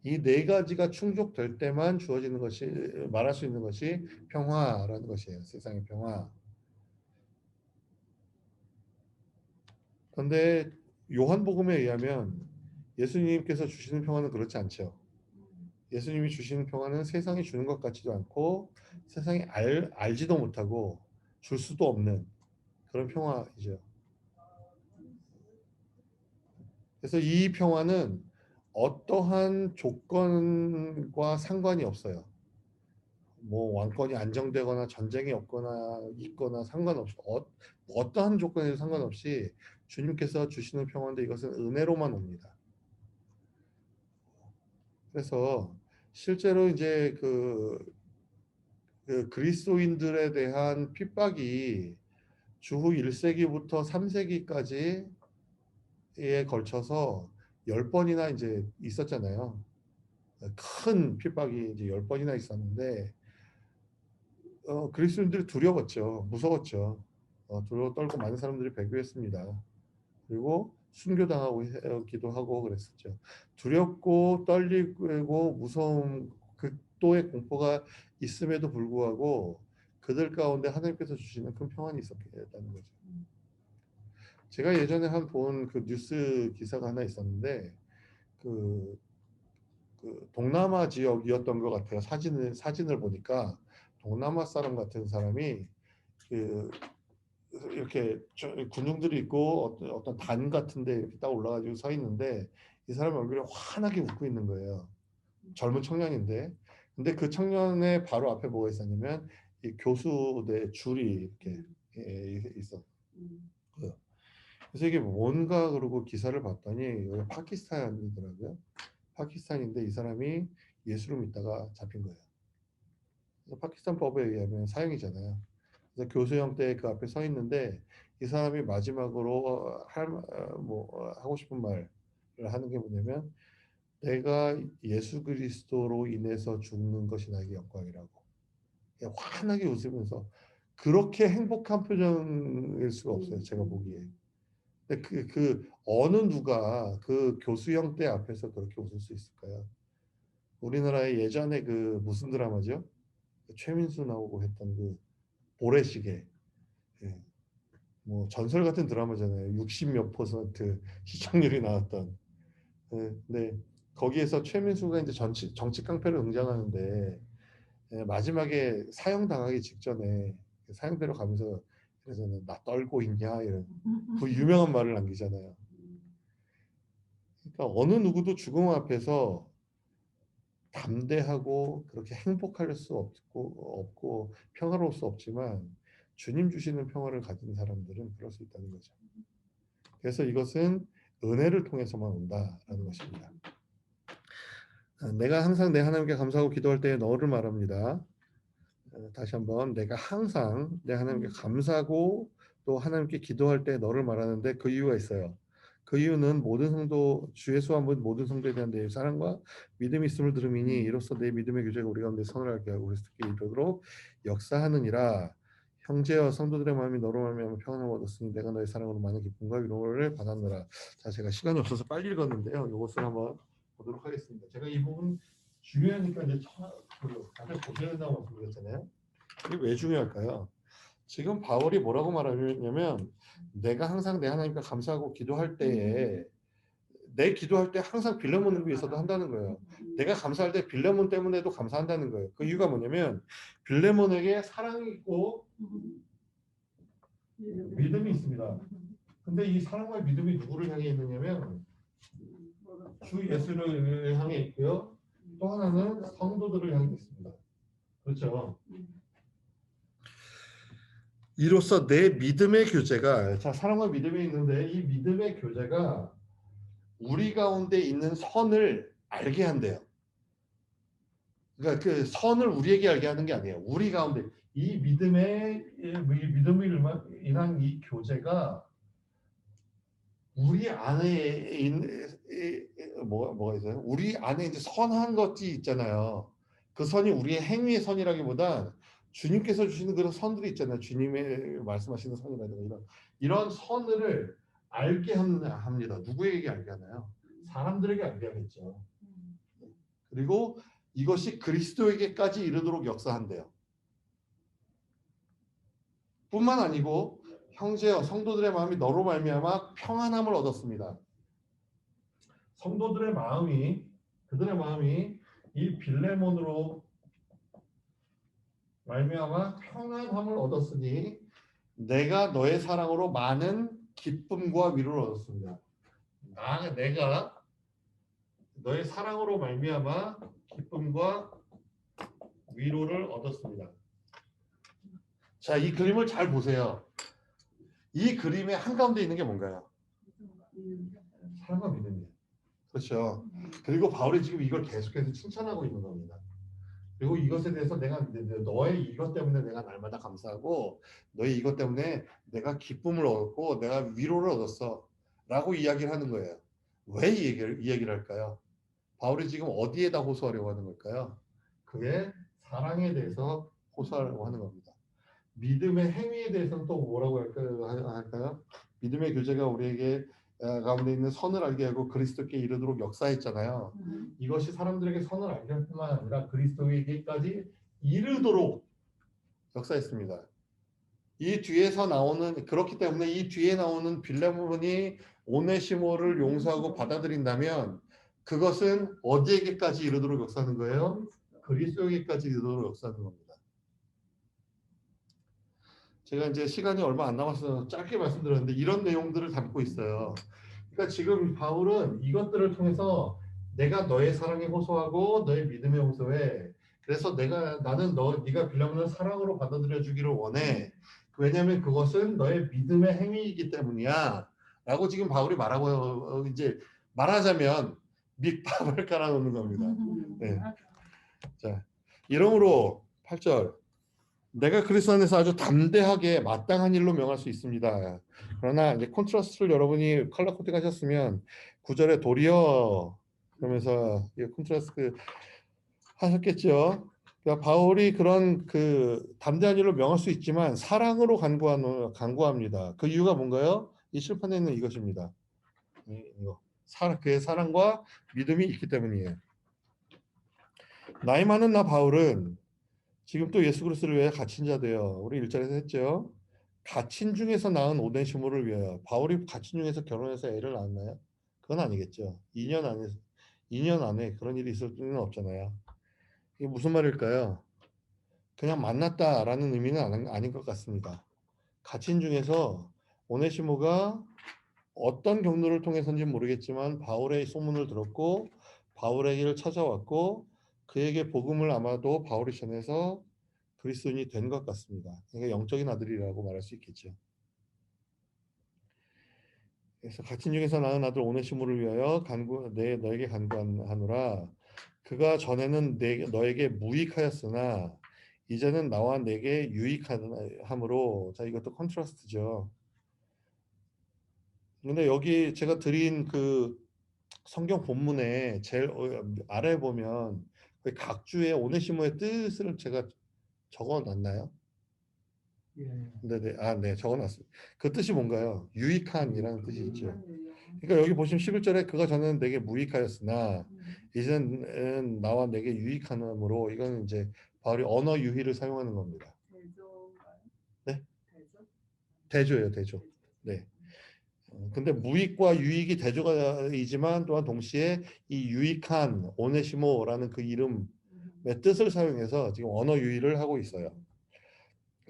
이 네 가지가 충족될 때만 주어지는 것이 말할 수 있는 것이 평화라는 것이에요. 세상의 평화. 그런데 요한복음에 의하면 예수님께서 주시는 평화는 그렇지 않죠. 예수님이 주시는 평화는 세상이 주는 것 같지도 않고 세상이 알지도 못하고 줄 수도 없는 그런 평화이죠. 그래서 이 평화는 어떠한 조건과 상관이 없어요. 뭐 왕권이 안정되거나 전쟁이 없거나 있거나 상관없이 어떠한 조건에도 상관없이 주님께서 주시는 평화인데 이것은 은혜로만 옵니다. 그래서 실제로 이제 그 그리스도인들에 대한 핍박이 주후 1세기부터 3세기까지에 걸쳐서 10번이나 이제 있었잖아요. 큰 핍박이 이제 10번이나 있었는데 그리스도인들이 두려웠죠. 무서웠죠. 두려워 떨고 많은 사람들이 배교했습니다. 그리고 순교당하기도 하고 그랬었죠. 두렵고 떨리고 무서움 극도의 공포가 있음에도 불구하고 그들 가운데 하나님께서 주시는 큰 평안이 있었다는 거죠. 제가 예전에 본 그 뉴스 기사가 하나 있었는데 그 동남아 지역이었던 것 같아요. 사진을 보니까 동남아 사람 같은 사람이 그 이렇게 군중들이 있고 어떤 단 같은데 이렇게 딱 올라가지고 서 있는데 이 사람 얼굴이 환하게 웃고 있는 거예요. 젊은 청년인데, 근데 그 청년의 바로 앞에 뭐가 있었냐면 이 교수대 줄이 이렇게 있어. 그래서 이게 뭔가 그러고 기사를 봤더니 여기 파키스탄이더라고요. 파키스탄인데 이 사람이 예수를 믿다가 잡힌 거예요. 그래서 파키스탄 법에 의하면 사형이잖아요. 그래서 교수 형태 그 앞에 서 있는데 이 사람이 마지막으로 하고 싶은 말을 하는 게 뭐냐면 내가 예수 그리스도로 인해서 죽는 것이 나에게 영광이라고 환하게 웃으면서 그렇게 행복한 표정일 수가 없어요. 제가 보기에. 근데 그 어느 누가 그 교수 형태 앞에서 그렇게 웃을 수 있을까요? 우리나라의 예전에 그 무슨 드라마죠? 최민수 나오고 했던 그 모래시계. 예. 뭐 전설 같은 드라마잖아요. 60몇 % 시청률이 나왔던. 예. 근데 거기에서 최민수가 이제 정치 깡패로 등장하는데 마지막에 사형 당하기 직전에 사형대로 가면서 그래서는 나 떨고 있냐 이런 그 유명한 말을 남기잖아요. 그러니까 어느 누구도 죽음 앞에서 담대하고 그렇게 행복할 수 없고 평화로울 수 없지만 주님 주시는 평화를 가진 사람들은 그럴 수 있다는 거죠. 그래서 이것은 은혜를 통해서만 온다라는 것입니다. 내가 항상 내 하나님께 감사하고 기도할 때 너를 말합니다. 다시 한번 내가 항상 내 하나님께 감사하고 또 하나님께 기도할 때 너를 말하는데 그 이유가 있어요. 그 이유는 모든 성도 주 예수 한 분 모든 성도에 대한 내 사랑과 믿음이 있음을 들음이니 이로써 내 믿음의 교제가 우리 가운데 선을 하게 하고 그리스도께 이르도록 역사하느니라. 형제와 성도들의 마음이 너로 말미암아 평안을 얻었으니 내가 너의 사랑으로 많은 기쁨과 위로를 받았노라. 자, 제가 시간이 없어서 빨리 읽었는데요. 이것을 한번 보도록 하겠습니다. 제가 이 부분 중요하니까 이제 다들 보셔야 된다고 말씀드렸잖아요. 이게 왜 중요할까요? 지금 바울이 뭐라고 말하냐면 내가 항상 내 하나님께 감사하고 기도할 때에 내 기도할 때 항상 빌레몬을 위해서도 한다는 거예요. 내가 감사할 때 빌레몬 때문에도 감사한다는 거예요. 그 이유가 뭐냐면 빌레몬에게 사랑이 있고 믿음이 있습니다. 근데 이 사랑과 믿음이 누구를 향해 있느냐면 주 예수를 향해 있고요. 또 하나는 성도들을 향해 있습니다. 그렇죠? 이로써 내 믿음의 교제가 사랑과 믿음이 있는데 이 믿음의 교제가 우리 가운데 있는 선을 알게 한대요. 그러니까 그 선을 우리에게 알게 하는 게 아니에요. 우리 가운데 이 믿음을 인한 이 교제가 우리 안에 뭐가 있어요? 우리 안에 이제 선한 것이 있잖아요. 그 선이 우리의 행위의 선이라기보다 주님께서 주시는 그런 선들이 있잖아요. 주님의 말씀하시는 선이라든가 이런 선을 알게 합니다. 누구에게 알게 하나요? 사람들에게 알게 하겠죠. 그리고 이것이 그리스도에게까지 이르도록 역사한대요. 뿐만 아니고 형제여 성도들의 마음이 너로 말미암아 평안함을 얻었습니다. 성도들의 마음이 그들의 마음이 이 빌레몬으로 말미암아 평안함을 얻었으니 내가 너의 사랑으로 많은 기쁨과 위로를 얻었습니다. 내가 너의 사랑으로 말미암아 기쁨과 위로를 얻었습니다. 자, 이 그림을 잘 보세요. 이 그림의 한가운데 있는 게 뭔가요? 사랑과 믿음이에요. 그렇죠. 그리고 바울이 지금 이걸 계속해서 칭찬하고 있는 겁니다. 그리고 이것에 대해서 내가 너의 이것 때문에 내가 날마다 감사하고 너의 이것 때문에 내가 기쁨을 얻었고 내가 위로를 얻었어 라고 이야기를 하는 거예요. 왜 이 얘기를 할까요? 바울이 지금 어디에다 호소하려고 하는 걸까요? 그게 사랑에 대해서 호소하려고 하는 겁니다. 믿음의 행위에 대해서는 또 뭐라고 할까요? 믿음의 교제가 우리에게 가운데 있는 선을 알게 하고 그리스도께 이르도록 역사했잖아요. 이것이 사람들에게 선을 알게 할 뿐만 아니라 그리스도에게까지 이르도록 역사했습니다. 이 뒤에서 나오는 그렇기 때문에 이 뒤에 나오는 빌레몬이 오네시모를 용서하고 받아들인다면 그것은 어디에게까지 이르도록 역사하는 거예요? 그리스도에게까지 이르도록 역사하는 겁니다. 제가 이제 시간이 얼마 안 남아서 짧게 말씀드렸는데 이런 내용들을 담고 있어요. 그러니까 지금 바울은 이것들을 통해서 내가 너의 사랑에 호소하고 너의 믿음에 호소해. 그래서 나는 네가 빌레몬을 사랑으로 받아들여 주기를 원해. 왜냐하면 그것은 너의 믿음의 행위이기 때문이야. 라고 지금 바울이 말하고 이제 말하자면 밑밥을 깔아놓는 겁니다. 네. 자, 이러므로 8절 내가 그리스도 안에서 아주 담대하게 마땅한 일로 명할 수 있습니다. 그러나 이제 콘트라스트를 여러분이 컬러 코딩 하셨으면 9절에 도리어 그러면서 이 콘트라스트 하셨겠죠. 그러니까 바울이 그런 그 담대한 일로 명할 수 있지만 사랑으로 간구합니다. 그 이유가 뭔가요? 이 실판에 있는 이것입니다. 이거. 그의 사랑과 믿음이 있기 때문이에요. 나이 많은 나 바울은 지금 또 예수 그리스도를 위해 갇힌 자 되어 우리 1절에서 했죠. 갇힌 중에서 낳은 오네시모를 위하여 바울이 갇힌 중에서 결혼해서 애를 낳았나요? 그건 아니겠죠. 2년 안에 그런 일이 있을 수는 없잖아요. 이게 무슨 말일까요? 그냥 만났다라는 의미는 아닌 것 같습니다. 갇힌 중에서 오네시모가 어떤 경로를 통해서인지 모르겠지만 바울의 소문을 들었고 바울에게를 찾아왔고 그에게 복음을 아마도 바울이 전해서 그리스도인이 된 것 같습니다. 그러니까 영적인 아들이라고 말할 수 있겠죠. 그래서 갇힌 중에서 낳은 아들 오네시모를 위하여 너에게 간구하노라. 그가 전에는 너에게 무익하였으나 이제는 나와 내게 유익함으로. 자, 이것도 컨트라스트죠. 근데 여기 제가 드린 그 성경 본문에 제일 아래에 보면 각 주에 오네시모의 뜻을 제가 적어놨나요? 예. 네네. 네, 적어놨습니다. 그 뜻이 뭔가요? 유익한이라는 뜻이 있죠. 그러니까 여기 보시면 11절에 그가 전에는 내게 무익하였으나 이제는 나와 내게 유익함으로 이거는 이제 바울이 언어 유희를 사용하는 겁니다. 네? 대조예요, 대조. 네. 근데 무익과 유익이 대조이지만 또한 동시에 이 유익한 오네시모라는 그 이름의 뜻을 사용해서 지금 언어 유희를 하고 있어요.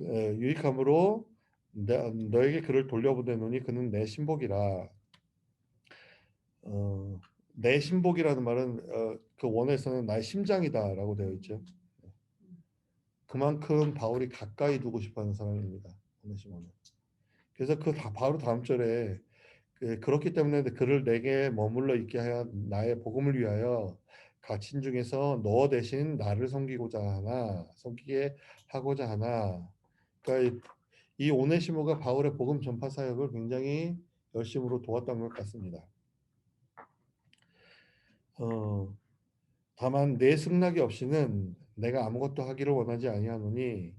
유익함으로 너에게 그를 돌려보내노니 그는 내 신복이라. 내 신복이라는 말은 그 원어에서는 나의 심장이다라고 되어 있죠. 그만큼 바울이 가까이 두고 싶어하는 사람입니다. 오네시모는. 그래서 바로 다음 절에 그렇기 때문에 그를 내게 머물러 있게 하여 나의 복음을 위하여 갇힌 중에서 너 대신 나를 섬기게 하고자 하나. 그러니까 이 오네시모가 바울의 복음 전파 사역을 굉장히 열심으로 도왔던 것 같습니다. 다만 내 승낙이 없이는 내가 아무것도 하기를 원하지 아니하노니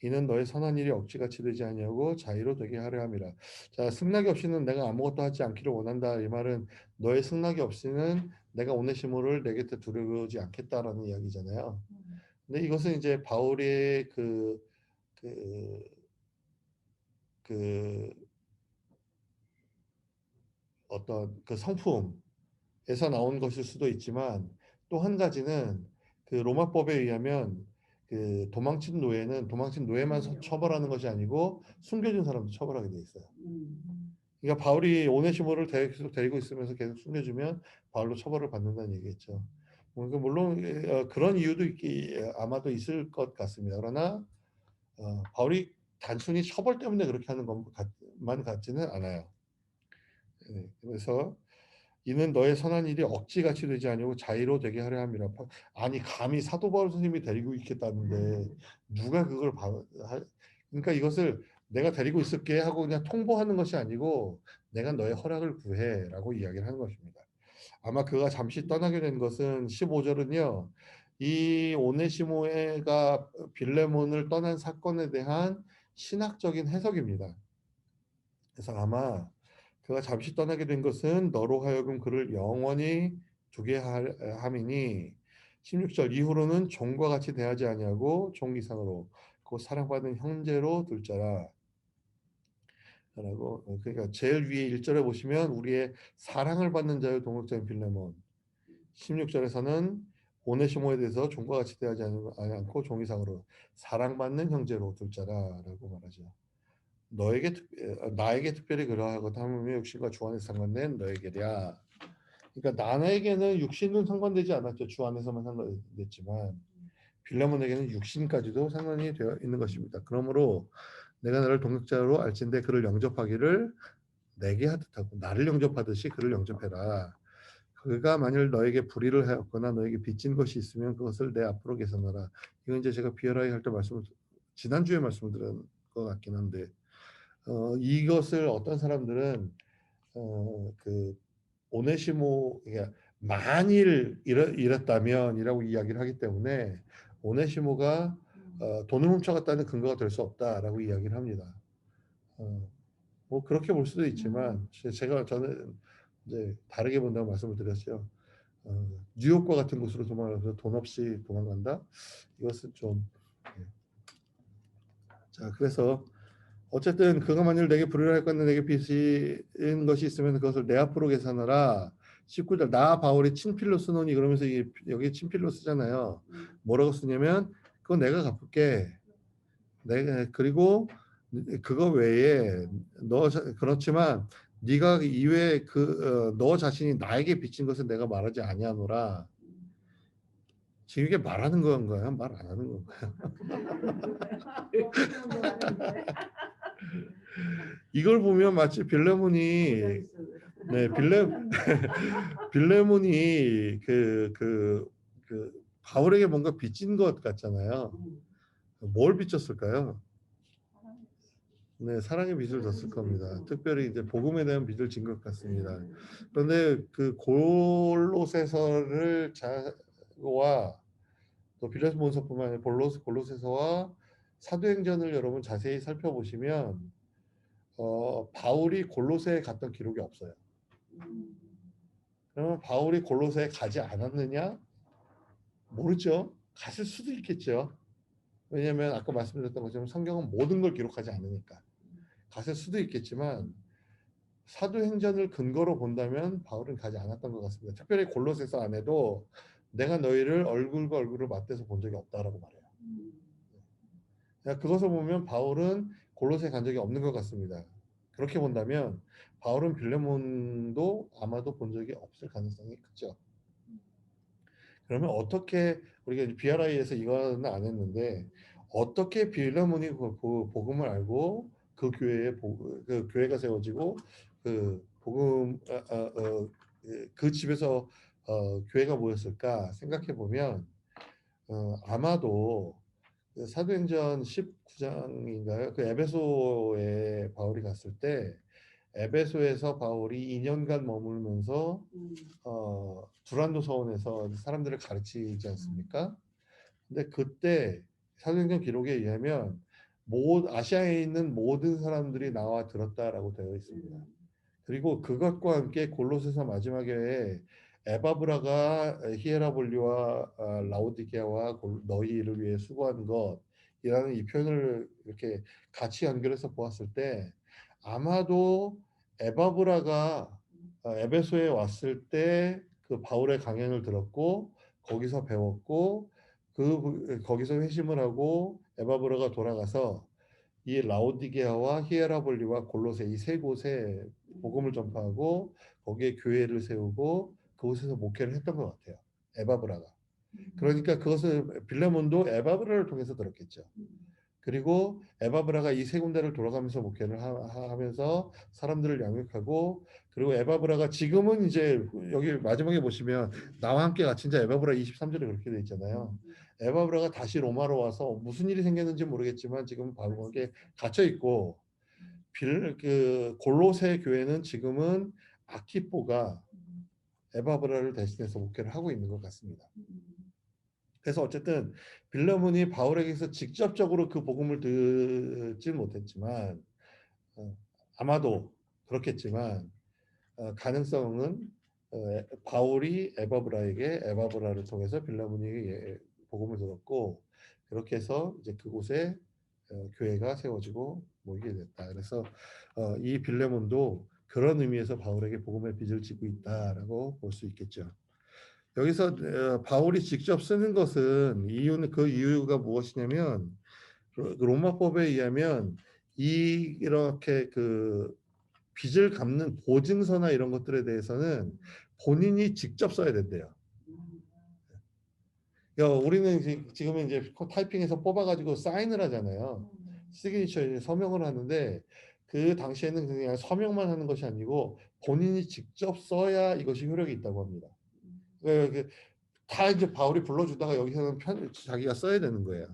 이는 너의 선한 일이 억지같이 되지 아니하고 자의로 되게 하려 함이라. 자, 승낙이 없이는 내가 아무것도 하지 않기를 원한다. 이 말은 너의 승낙이 없이는 내가 오네시모를 내 곁에 두려지 않겠다라는 이야기잖아요. 근데 이것은 이제 바울의 그, 그 어떤 그 성품에서 나온 것일 수도 있지만 또 한 가지는 그 로마법에 의하면 그 도망친 노예만 처벌하는 것이 아니고 숨겨진 사람도 처벌하게 돼 있어요. 그러니까 바울이 오네시모를 계속 데리고 있으면서 계속 숨겨주면 바울로 처벌을 받는다는 얘기겠죠. 그러니까 물론 그런 이유도 아마도 있을 것 같습니다. 그러나 바울이 단순히 처벌 때문에 그렇게 하는 것만 같지는 않아요. 그래서 이는 너의 선한 일이 억지같이 되지 아니고 자의로 되게 하려 함이라. 아니 감히 사도 바울 선생님이 데리고 있겠다는데 누가 그걸 그러니까 이것을 내가 데리고 있을게 하고 그냥 통보하는 것이 아니고 내가 너의 허락을 구해라고 이야기를 하는 것입니다. 아마 그가 잠시 떠나게 된 것은 15절은요. 이 오네시모가 빌레몬을 떠난 사건에 대한 신학적인 해석입니다. 그래서 아마 그가 잠시 떠나게 된 것은 너로 하여금 그를 영원히 두게 함이니 16절 이후로는 종과 같이 대하지 아니하고 종 이상으로 곧 사랑받는 형제로 둘 자라 라고. 그러니까 제일 위에 1절에 보시면 우리의 사랑을 받는 자의 동역자인 빌레몬, 16절에서는 오네시모에 대해서 종과 같이 대하지 않고 종 이상으로 사랑받는 형제로 둘 자라라고 말하죠. 나에게 특별히 그러하거든 하물며 육신과 주 안에서 상관된 너에게랴. 그러니까 나에게는 육신은 상관되지 않았죠. 주 안에서만 상관됐지만 빌레몬에게는 육신까지도 상관이 되어 있는 것입니다. 그러므로 내가 너를 동역자로 알진대 그를 영접하기를 내게 하듯하고 나를 영접하듯이 그를 영접해라. 그가 만일 너에게 불의를 하였거나 너에게 빚진 것이 있으면 그것을 내 앞으로 계산하라. 이건 이제 제가 비어라이 할 때 지난주에 말씀을 드린 것 같긴 한데 이것을 어떤 사람들은 그 오네시모 그러니까 만일 이랬다면이라고 이야기를 하기 때문에 오네시모가 돈을 훔쳐갔다는 근거가 될 수 없다라고 이야기를 합니다. 뭐 그렇게 볼 수도 있지만 저는 이제 다르게 본다고 말씀을 드렸죠. 뉴욕과 같은 곳으로 도망가서 돈 없이 도망간다. 이것은 좀 자, 그래서 어쨌든 그가 만일 내게 불의를 할 건데 내게 빚진 것이 있으면 그것을 내 앞으로 계산하라. 19절 나 바울이 친필로 쓰노니 그러면서 여기 친필로 쓰잖아요. 뭐라고 쓰냐면 그거 내가 갚을게. 내가 그리고 그거 외에 그렇지만 네가 이외에 너 자신이 나에게 빚진 것은 내가 말하지 아니하노라. 지금 이게 말하는 건가요? 말 안 하는 건가요? 이걸 보면 마치 빌레몬이 빌레몬이 바울에게 뭔가 빚진 것 같잖아요. 뭘 빚졌을까요? 네, 사랑의 빚을 졌을 겁니다. 특별히 이제 복음에 대한 빚을 진 것 같습니다. 그런데 그 골로새서를 자와 또 빌레몬서뿐만 아니라 골로새서와 사도행전을 여러분 자세히 살펴보시면 바울이 골로새에 갔던 기록이 없어요. 그러면 바울이 골로새에 가지 않았느냐? 모르죠. 갔을 수도 있겠죠. 왜냐하면 아까 말씀드렸던 것처럼 성경은 모든 걸 기록하지 않으니까 갔을 수도 있겠지만 사도행전을 근거로 본다면 바울은 가지 않았던 것 같습니다. 특별히 골로새서 안에도 내가 너희를 얼굴과 얼굴을 맞대서 본 적이 없다라고 말해요. 그것을 보면 바울은 골로새 간 적이 없는 것 같습니다. 그렇게 본다면 바울은 빌레몬도 아마도 본 적이 없을 가능성이 크죠. 그러면 어떻게 우리가 BRI에서 이거는 안 했는데 어떻게 빌레몬이 그 복음을 알고 그 교회가 세워지고 그 복음 그 집에서 교회가 모였을까 생각해 보면 아마도 그 사도행전 19장인가요? 그 에베소에 바울이 갔을 때 에베소에서 바울이 2년간 머물면서 두란노 서원에서 사람들을 가르치지 않습니까? 근데 그때 사도행전 기록에 의하면 아시아에 있는 모든 사람들이 나와 들었다라고 되어 있습니다. 그리고 그것과 함께 골로새서 마지막에 에바브라가 히에라볼리와 라오디게아와 너희를 위해 수고한 것이라는 이 표현을 이렇게 같이 연결해서 보았을 때 아마도 에바브라가 에베소에 왔을 때 그 바울의 강연을 들었고 거기서 배웠고 거기서 회심을 하고 에바브라가 돌아가서 이 라오디게아와 히에라볼리와 골로새 이 세 곳에 복음을 전파하고 거기에 교회를 세우고 그곳에서 목회를 했던 것 같아요. 에바브라가. 그러니까 그것을 빌레몬도 에바브라를 통해서 들었겠죠. 그리고 에바브라가 이 세 군데를 돌아가면서 목회를 하면서 사람들을 양육하고 그리고 에바브라가 지금은 이제 여기 마지막에 보시면 나와 함께 갇힌 자 에바브라 23절에 그렇게 돼 있잖아요. 에바브라가 다시 로마로 와서 무슨 일이 생겼는지 모르겠지만 지금 바울에게 갇혀 있고 그 골로새 교회는 지금은 아키포가 에바브라를 대신해서 목회를 하고 있는 것 같습니다. 그래서 어쨌든 빌레몬이 바울에게서 직접적으로 그 복음을 듣지 못했지만 아마도 그렇겠지만 가능성은 바울이 에바브라에게 에바브라를 통해서 빌레몬이 복음을 들었고 그렇게 해서 이제 그곳에 교회가 세워지고 모이게 됐다. 그래서 이 빌레몬도 그런 의미에서 바울에게 복음의 빚을 지고 있다라고 볼 수 있겠죠. 여기서 바울이 직접 쓰는 것은 그 이유가 무엇이냐면 로마법에 의하면 이렇게 그 빚을 갚는 보증서나 이런 것들에 대해서는 본인이 직접 써야 된대요. 우리는 지금은 이제 타이핑해서 뽑아가지고 사인을 하잖아요. 시그니처 서명을 하는데 그 당시에는 그냥 서명만 하는 것이 아니고 본인이 직접 써야 이것이 효력이 있다고 합니다. 다 이제 바울이 불러주다가 여기서는 자기가 써야 되는 거예요.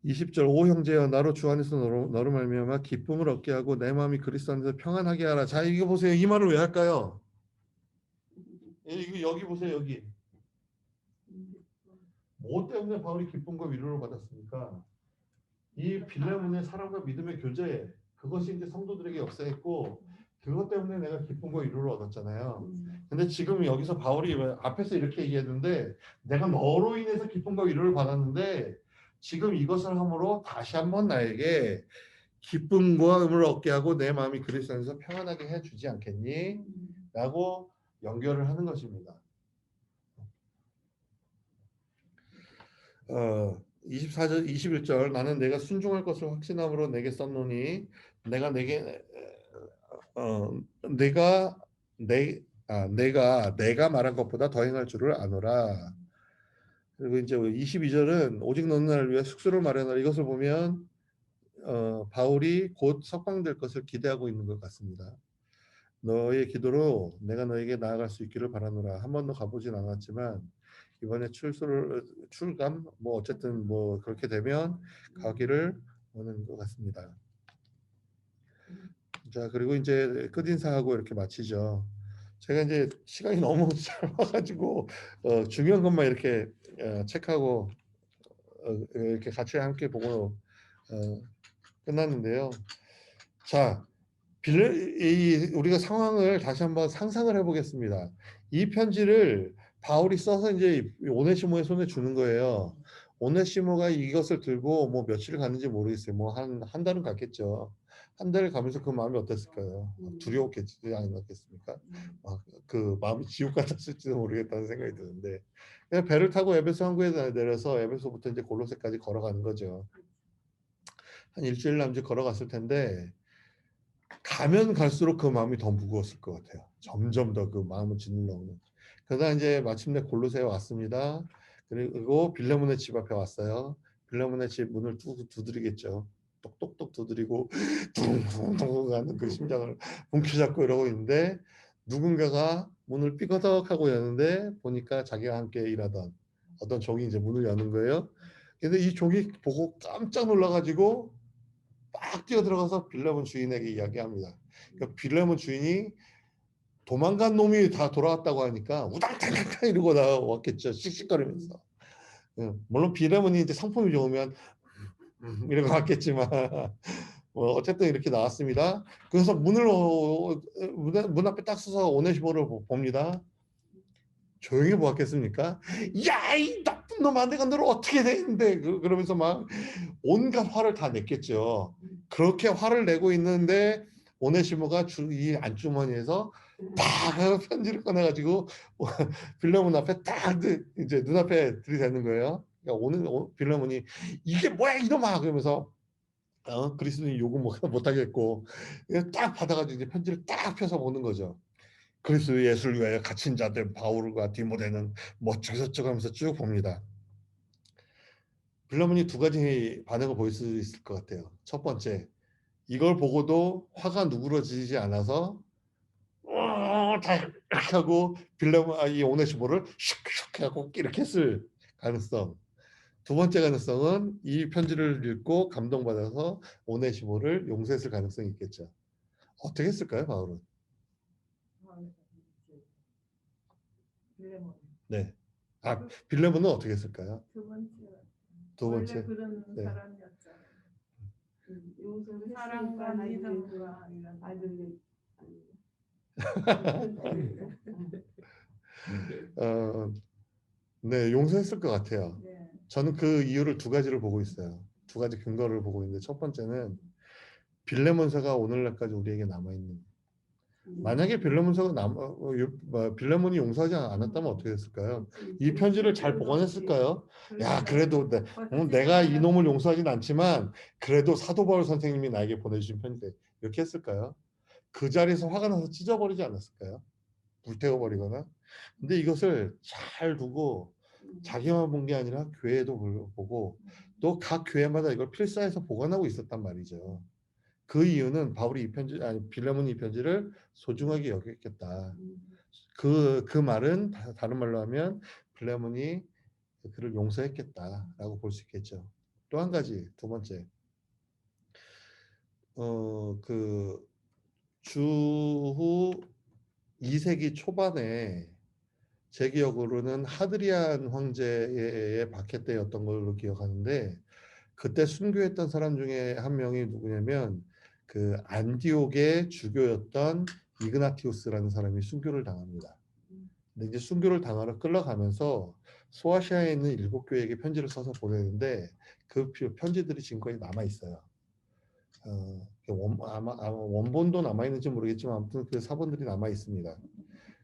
20절 오 형제여 나로 주 안에서 너로 말미암아 기쁨을 얻게 하고 내 마음이 그리스도 안에서 평안하게 하라. 자 이거 보세요. 이 말을 왜 할까요? 이거 여기 보세요. 여기 뭐 때문에 바울이 기쁨과 위로를 받았습니까? 이 빌레몬의 사랑과 믿음의 교제 그것이 이제 성도들에게 역사했고 그것 때문에 내가 기쁨과 위로를 얻었잖아요. 근데 지금 여기서 바울이 앞에서 이렇게 얘기했는데 내가 너로 인해서 기쁨과 위로를 받았는데 지금 이것을 함으로 다시 한번 나에게 기쁨과 음을 얻게 하고 내 마음이 그리스도 안에서 평안하게 해주지 않겠니? 라고 연결을 하는 것입니다. 24절 21절 나는 내가 순종할 것을 확신함으로 내게 썼노니 내가 내가 말한 것보다 더 행할 줄을 아노라. 그리고 이제 22절은 오직 너는 나를 위해 숙소를 마련하라. 이것을 보면 바울이 곧 석방될 것을 기대하고 있는 것 같습니다. 너의 기도로 내가 너에게 나아갈 수 있기를 바라노라. 한 번도 가보진 않았지만 이번에 출감 뭐 어쨌든 뭐 그렇게 되면 가기를 원하는 것 같습니다. 자 그리고 이제 끝인사하고 이렇게 마치죠. 제가 이제 시간이 너무 짧아가지고 중요한 것만 이렇게 체크하고 이렇게 같이 함께 보고 끝났는데요. 자 우리가 상황을 다시 한번 상상을 해보겠습니다. 이 편지를 바울이 써서 이제 오네시모의 손에 주는 거예요. 오네시모가 이것을 들고 뭐 며칠을 갔는지 모르겠어요. 뭐 한 달은 갔겠죠. 한 달을 가면서 그 마음이 어땠을까요? 두려웠겠지 않았겠습니까? 그 마음이 지옥 같았을지도 모르겠다는 생각이 드는데 그냥 배를 타고 에베소 항구에 내려서 에베소부터 이제 골로새까지 걸어가는 거죠. 한 일주일 남짓 걸어갔을 텐데 가면 갈수록 그 마음이 더 무거웠을 것 같아요. 점점 더 그 마음을 짓눌러 오는. 그러다 이제 마침내 골로새에 왔습니다. 그리고 빌레몬의 집 앞에 왔어요. 빌레몬의 집 문을 두드리겠죠. 똑똑똑 두드리고 둥둥둥 하는 그 심장을 움켜잡고 이러고 있는데 누군가가 문을 삐거덕하고 여는데 보니까 자기가 함께 일하던 어떤 종이 이제 문을 여는 거예요. 근데 이 종이 보고 깜짝 놀라가지고 딱 뛰어 들어가서 빌레몬 주인에게 이야기합니다. 그러니까 빌레몬 주인이 도망간 놈이 다 돌아왔다고 하니까 우당탕탕탕 이러고 나왔겠죠. 씩씩거리면서. 물론 빌레몬이 이제 상품이 좋으면 이러고 왔겠지만 어쨌든 이렇게 나왔습니다. 그래서 문 앞에 딱 서서 오네시모를 봅니다. 조용히 보았겠습니까? 야, 이 나쁜 놈아, 내가 너를 어떻게 되는데? 그러면서 막 온갖 화를 다 냈겠죠. 그렇게 화를 내고 있는데 오네시모가 이 안주머니에서 딱 편지를 꺼내가지고 빌레몬 앞에 딱 이제 눈앞에 들이대는 거예요. 그러니까 빌레몬이 이게 뭐야 이놈아 그러면서 그리스도인 욕은 못하겠고 딱 받아가지고 이제 편지를 딱 펴서 보는 거죠. 그리스도 예수를 위하여 갇힌 자들 바울과 디모데는 저쩌고 하면서 쭉 봅니다. 빌레몬이 두 가지 반응을 보일 수 있을 것 같아요. 첫 번째, 이걸 보고도 화가 누그러지지 않아서 다 이렇게 하고 이 오네시모를 슉슉 하고 이렇게 했을 가능성. 두 번째 가능성은 이 편지를 읽고 감동받아서 오네시모를 용서했을 가능성이 있겠죠. 어떻게 했을까요, 바울은? 빌레몬. 네. 빌레몬은 어떻게 했을까요? 두 번째. 원래 그런 네. 사람이었잖아요. 용서를 사랑과 했으니까 믿음과 이런 아들이 네, 용서했을 것 같아요. 네. 저는 그 이유를 두 가지를 보고 있어요. 두 가지 근거를 보고 있는데 첫 번째는 빌레몬서가 오늘날까지 우리에게 남아있는. 만약에 빌레몬이 용서하지 않았다면 어떻게 됐을까요? 이 편지를 잘 보관했을까요? 야, 그래도 내가 이놈을 용서하진 않지만 그래도 사도 바울 선생님이 나에게 보내주신 편지 이렇게 했을까요? 그 자리에서 화가 나서 찢어버리지 않았을까요? 불태워버리거나. 근데 이것을 잘 두고 자기만 본 게 아니라 교회도 보고 또 각 교회마다 이걸 필사해서 보관하고 있었단 말이죠. 그 이유는 바울이 빌레몬이 이 편지를 소중하게 여겼겠다. 그 말은 다른 말로 하면 빌레몬이 그를 용서했겠다라고 볼 수 있겠죠. 또 한 가지, 두 번째, 그 주후 2세기 초반에 제 기억으로는 하드리안 황제의 박해 때였던 걸로 기억하는데 그때 순교했던 사람 중에 한 명이 누구냐면 그 안디옥의 주교였던 이그나티우스라는 사람이 순교를 당합니다. 근데 이제 순교를 당하러 끌려가면서 소아시아에 있는 7교회에게 편지를 써서 보내는데 그 편지들이 지금까지 남아 있어요. 아마 원본도 남아 있는지 모르겠지만 아무튼 그 사본들이 남아 있습니다.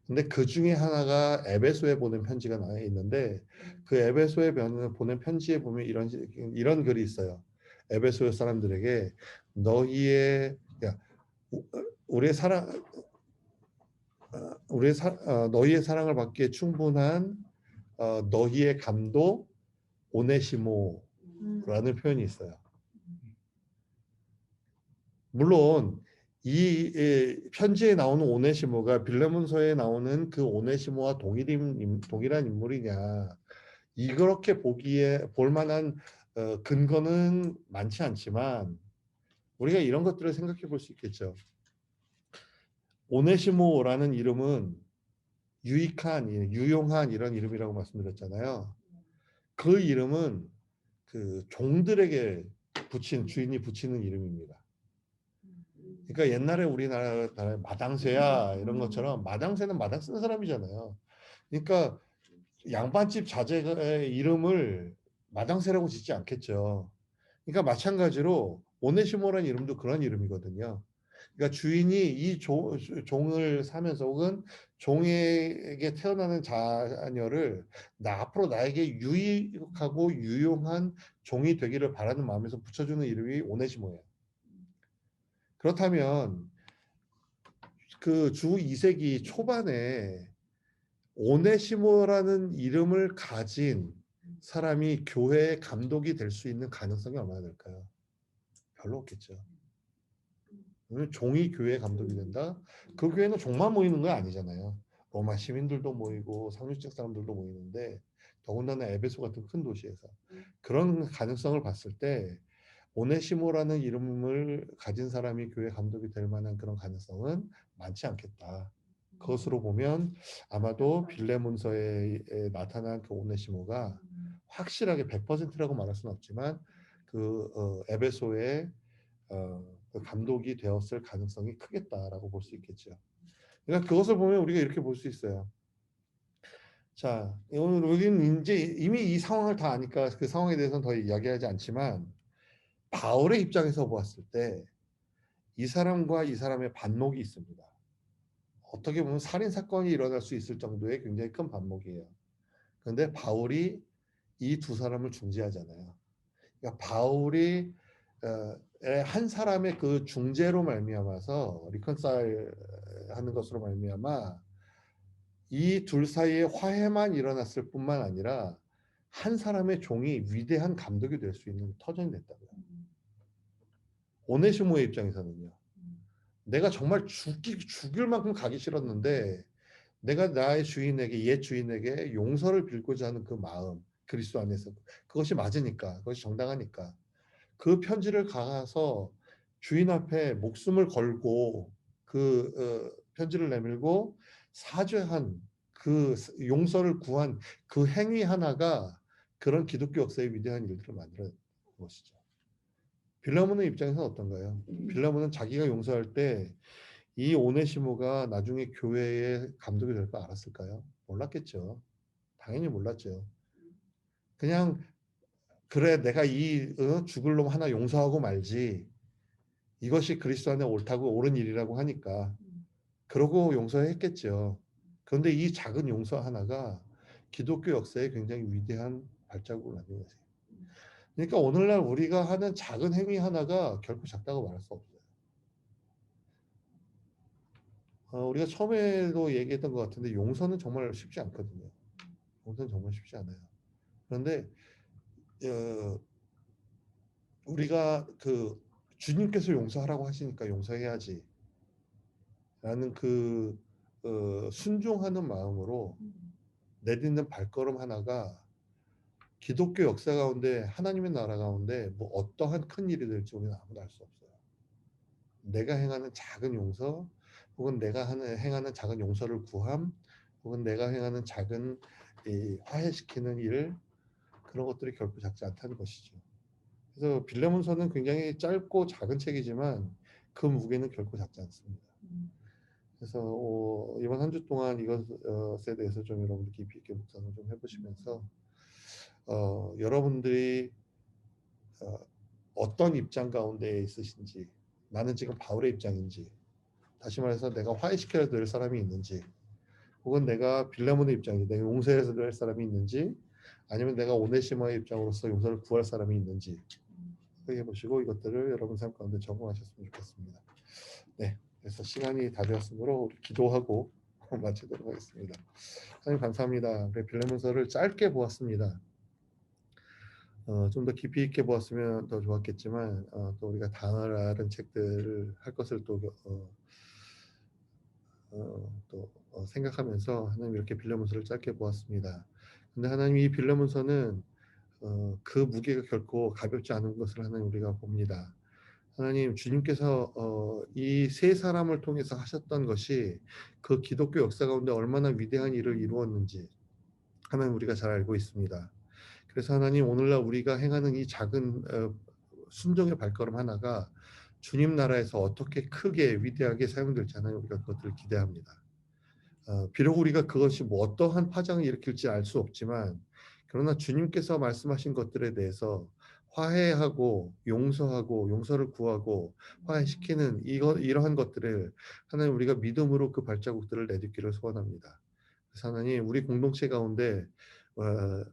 근데 그 중에 하나가 에베소에 보낸 편지가 나와 있는데 그 에베소에 보낸 편지에 보면 이런 글이 있어요. 에베소 사람들에게 너희의 너희의 사랑을 받기에 충분한 너희의 감독 오네시모라는 표현이 있어요. 물론 이 편지에 나오는 오네시모가 빌레몬서에 나오는 그 오네시모와 동일한 인물이냐 이렇게 볼 만한 근거는 많지 않지만 우리가 이런 것들을 생각해 볼 수 있겠죠. 오네시모라는 이름은 유용한 이런 이름이라고 말씀드렸잖아요. 그 이름은 그 종들에게 주인이 붙이는 이름입니다. 그러니까 옛날에 우리나라에 마당새야 이런 것처럼 마당새는 마당 쓰는 사람이잖아요. 그러니까 양반집 자제의 이름을 마당새라고 짓지 않겠죠. 그러니까 마찬가지로 오네시모라는 이름도 그런 이름이거든요. 그러니까 주인이 이 종을 사면서 혹은 종에게 태어나는 자녀를 앞으로 나에게 유익하고 유용한 종이 되기를 바라는 마음에서 붙여주는 이름이 오네시모예요. 그렇다면 그 주 2세기 초반에 오네시모라는 이름을 가진 사람이 교회의 감독이 될 수 있는 가능성이 얼마나 될까요? 별로 없겠죠. 종이 교회의 감독이 된다? 그 교회는 종만 모이는 거 아니잖아요. 로마 시민들도 모이고 상류층 사람들도 모이는데 더군다나 에베소 같은 큰 도시에서 그런 가능성을 봤을 때 오네시모라는 이름을 가진 사람이 교회 감독이 될 만한 그런 가능성은 많지 않겠다. 그것으로 보면 아마도 빌레몬서에 나타난 그 오네시모가 확실하게 100%라고 말할 수는 없지만 에베소의 그 감독이 되었을 가능성이 크겠다라고 볼 수 있겠죠. 그러니까 그것을 보면 우리가 이렇게 볼 수 있어요. 자, 오늘 여기는 이제 이미 이 상황을 다 아니까 그 상황에 대해서는 더 이야기하지 않지만 바울의 입장에서 보았을 때 이 사람과 이 사람의 반목이 있습니다. 어떻게 보면 살인 사건이 일어날 수 있을 정도의 굉장히 큰 반목이에요. 그런데 바울이 이 두 사람을 중재하잖아요. 그러니까 바울이 한 사람의 그 중재로 말미암아서 리컨사일 하는 것으로 말미암아 이 둘 사이에 화해만 일어났을 뿐만 아니라 한 사람의 종이 위대한 감독이 될 수 있는 터전이 됐다고요. 오네시모의 입장에서는요. 내가 정말 죽일 만큼 가기 싫었는데 내가 나의 주인에게 옛 주인에게 용서를 빌고자 하는 그 마음 그리스도 안에서 그것이 맞으니까 그것이 정당하니까 그 편지를 가서 주인 앞에 목숨을 걸고 그 편지를 내밀고 사죄한 그 용서를 구한 그 행위 하나가 그런 기독교 역사의 위대한 일들을 만들어낸 것이죠. 빌라몬의 입장에서는 어떤가요? 빌라몬은 자기가 용서할 때 이 오네시모가 나중에 교회의 감독이 될 거 알았을까요? 몰랐겠죠. 당연히 몰랐죠. 그냥 그래 내가 이 죽을 놈 하나 용서하고 말지. 이것이 그리스도 안에 옳다고 옳은 일이라고 하니까 그러고 용서했겠죠. 그런데 이 작은 용서 하나가 기독교 역사에 굉장히 위대한 발자국을 남긴 거죠. 그러니까 오늘날 우리가 하는 작은 행위 하나가 결코 작다고 말할 수 없어요. 우리가 처음에도 얘기했던 것 같은데 용서는 정말 쉽지 않거든요. 용서는 정말 쉽지 않아요. 그런데 우리가 그 주님께서 용서하라고 하시니까 용서해야지 라는 그 순종하는 마음으로 내딛는 발걸음 하나가 기독교 역사 가운데 하나님의 나라 가운데 뭐 어떠한 큰 일이 될지 우리는 아무도 알 수 없어요. 내가 행하는 작은 용서 혹은 내가 행하는 작은 용서를 구함 혹은 내가 행하는 작은 화해시키는 일 그런 것들이 결코 작지 않다는 것이죠. 그래서 빌레몬서는 굉장히 짧고 작은 책이지만 그 무게는 결코 작지 않습니다. 그래서 이번 한 주 동안 이것에 대해서 좀 여러분들 깊이 있게 묵상을 좀 해보시면서 여러분들이 어떤 입장 가운데 있으신지 나는 지금 바울의 입장인지 다시 말해서 내가 화해시켜야 될 사람이 있는지 혹은 내가 빌레몬의 입장인지 내가 용서해야 될 사람이 있는지 아니면 내가 오네시모의 입장으로서 용서를 구할 사람이 있는지 생각해 보시고 이것들을 여러분 삶 가운데 적용하셨으면 좋겠습니다. 네, 그래서 시간이 다 되었으므로 우리 기도하고 마치도록 하겠습니다. 하나님 감사합니다. 우리 빌레몬서를 짧게 보았습니다. 좀 더 깊이 있게 보았으면 더 좋았겠지만 또 우리가 다른 책들을 할 것을 또 생각하면서 하나님 이렇게 빌레몬서를 짧게 보았습니다. 근데 하나님 이 빌레몬서는 그 무게가 결코 가볍지 않은 것을 하나님 우리가 봅니다. 하나님 주님께서 이 세 사람을 통해서 하셨던 것이 그 기독교 역사 가운데 얼마나 위대한 일을 이루었는지 하나님 우리가 잘 알고 있습니다. 그래서 하나님 오늘날 우리가 행하는 이 작은 순종의 발걸음 하나가 주님 나라에서 어떻게 크게 위대하게 사용될지 하나님 우리가 그것들을 기대합니다. 비록 우리가 그것이 뭐 어떠한 파장을 일으킬지 알 수 없지만 그러나 주님께서 말씀하신 것들에 대해서 화해하고 용서하고 용서를 구하고 화해시키는 이러한 것들을 하나님 우리가 믿음으로 그 발자국들을 내딛기를 소원합니다. 그래서 하나님 우리 공동체 가운데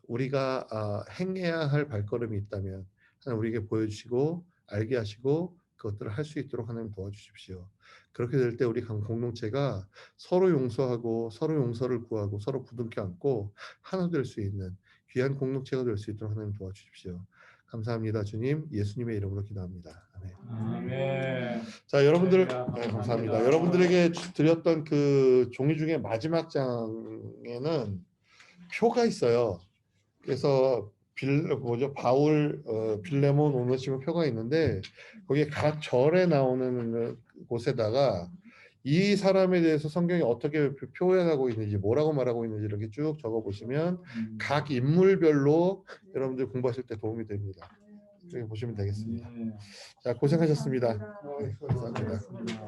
우리가 행해야 할 발걸음이 있다면 하나님 우리에게 보여주시고 알게 하시고 그것들을 할 수 있도록 하나님 도와주십시오. 그렇게 될 때 우리 공동체가 서로 용서하고 서로 용서를 구하고 서로 부둥켜 안고 하나 될 수 있는 귀한 공동체가 될 수 있도록 하나님 도와주십시오. 감사합니다. 주님 예수님의 이름으로 기도합니다. 아멘. 아멘. 자 여러분들 감사합니다. 감사합니다. 여러분들에게 드렸던 그 종이 중에 마지막 장에는 표가 있어요. 그래서 바울 빌레몬 오네시모 표가 있는데 거기에 각 절에 나오는 곳에다가 이 사람에 대해서 성경이 어떻게 표현하고 있는지 뭐라고 말하고 있는지 이렇게 쭉 적어 보시면 각 인물별로 여러분들 공부하실 때 도움이 됩니다. 이렇게 보시면 되겠습니다. 네. 자, 고생하셨습니다. 어, 감사합니다. 수고하셨습니다.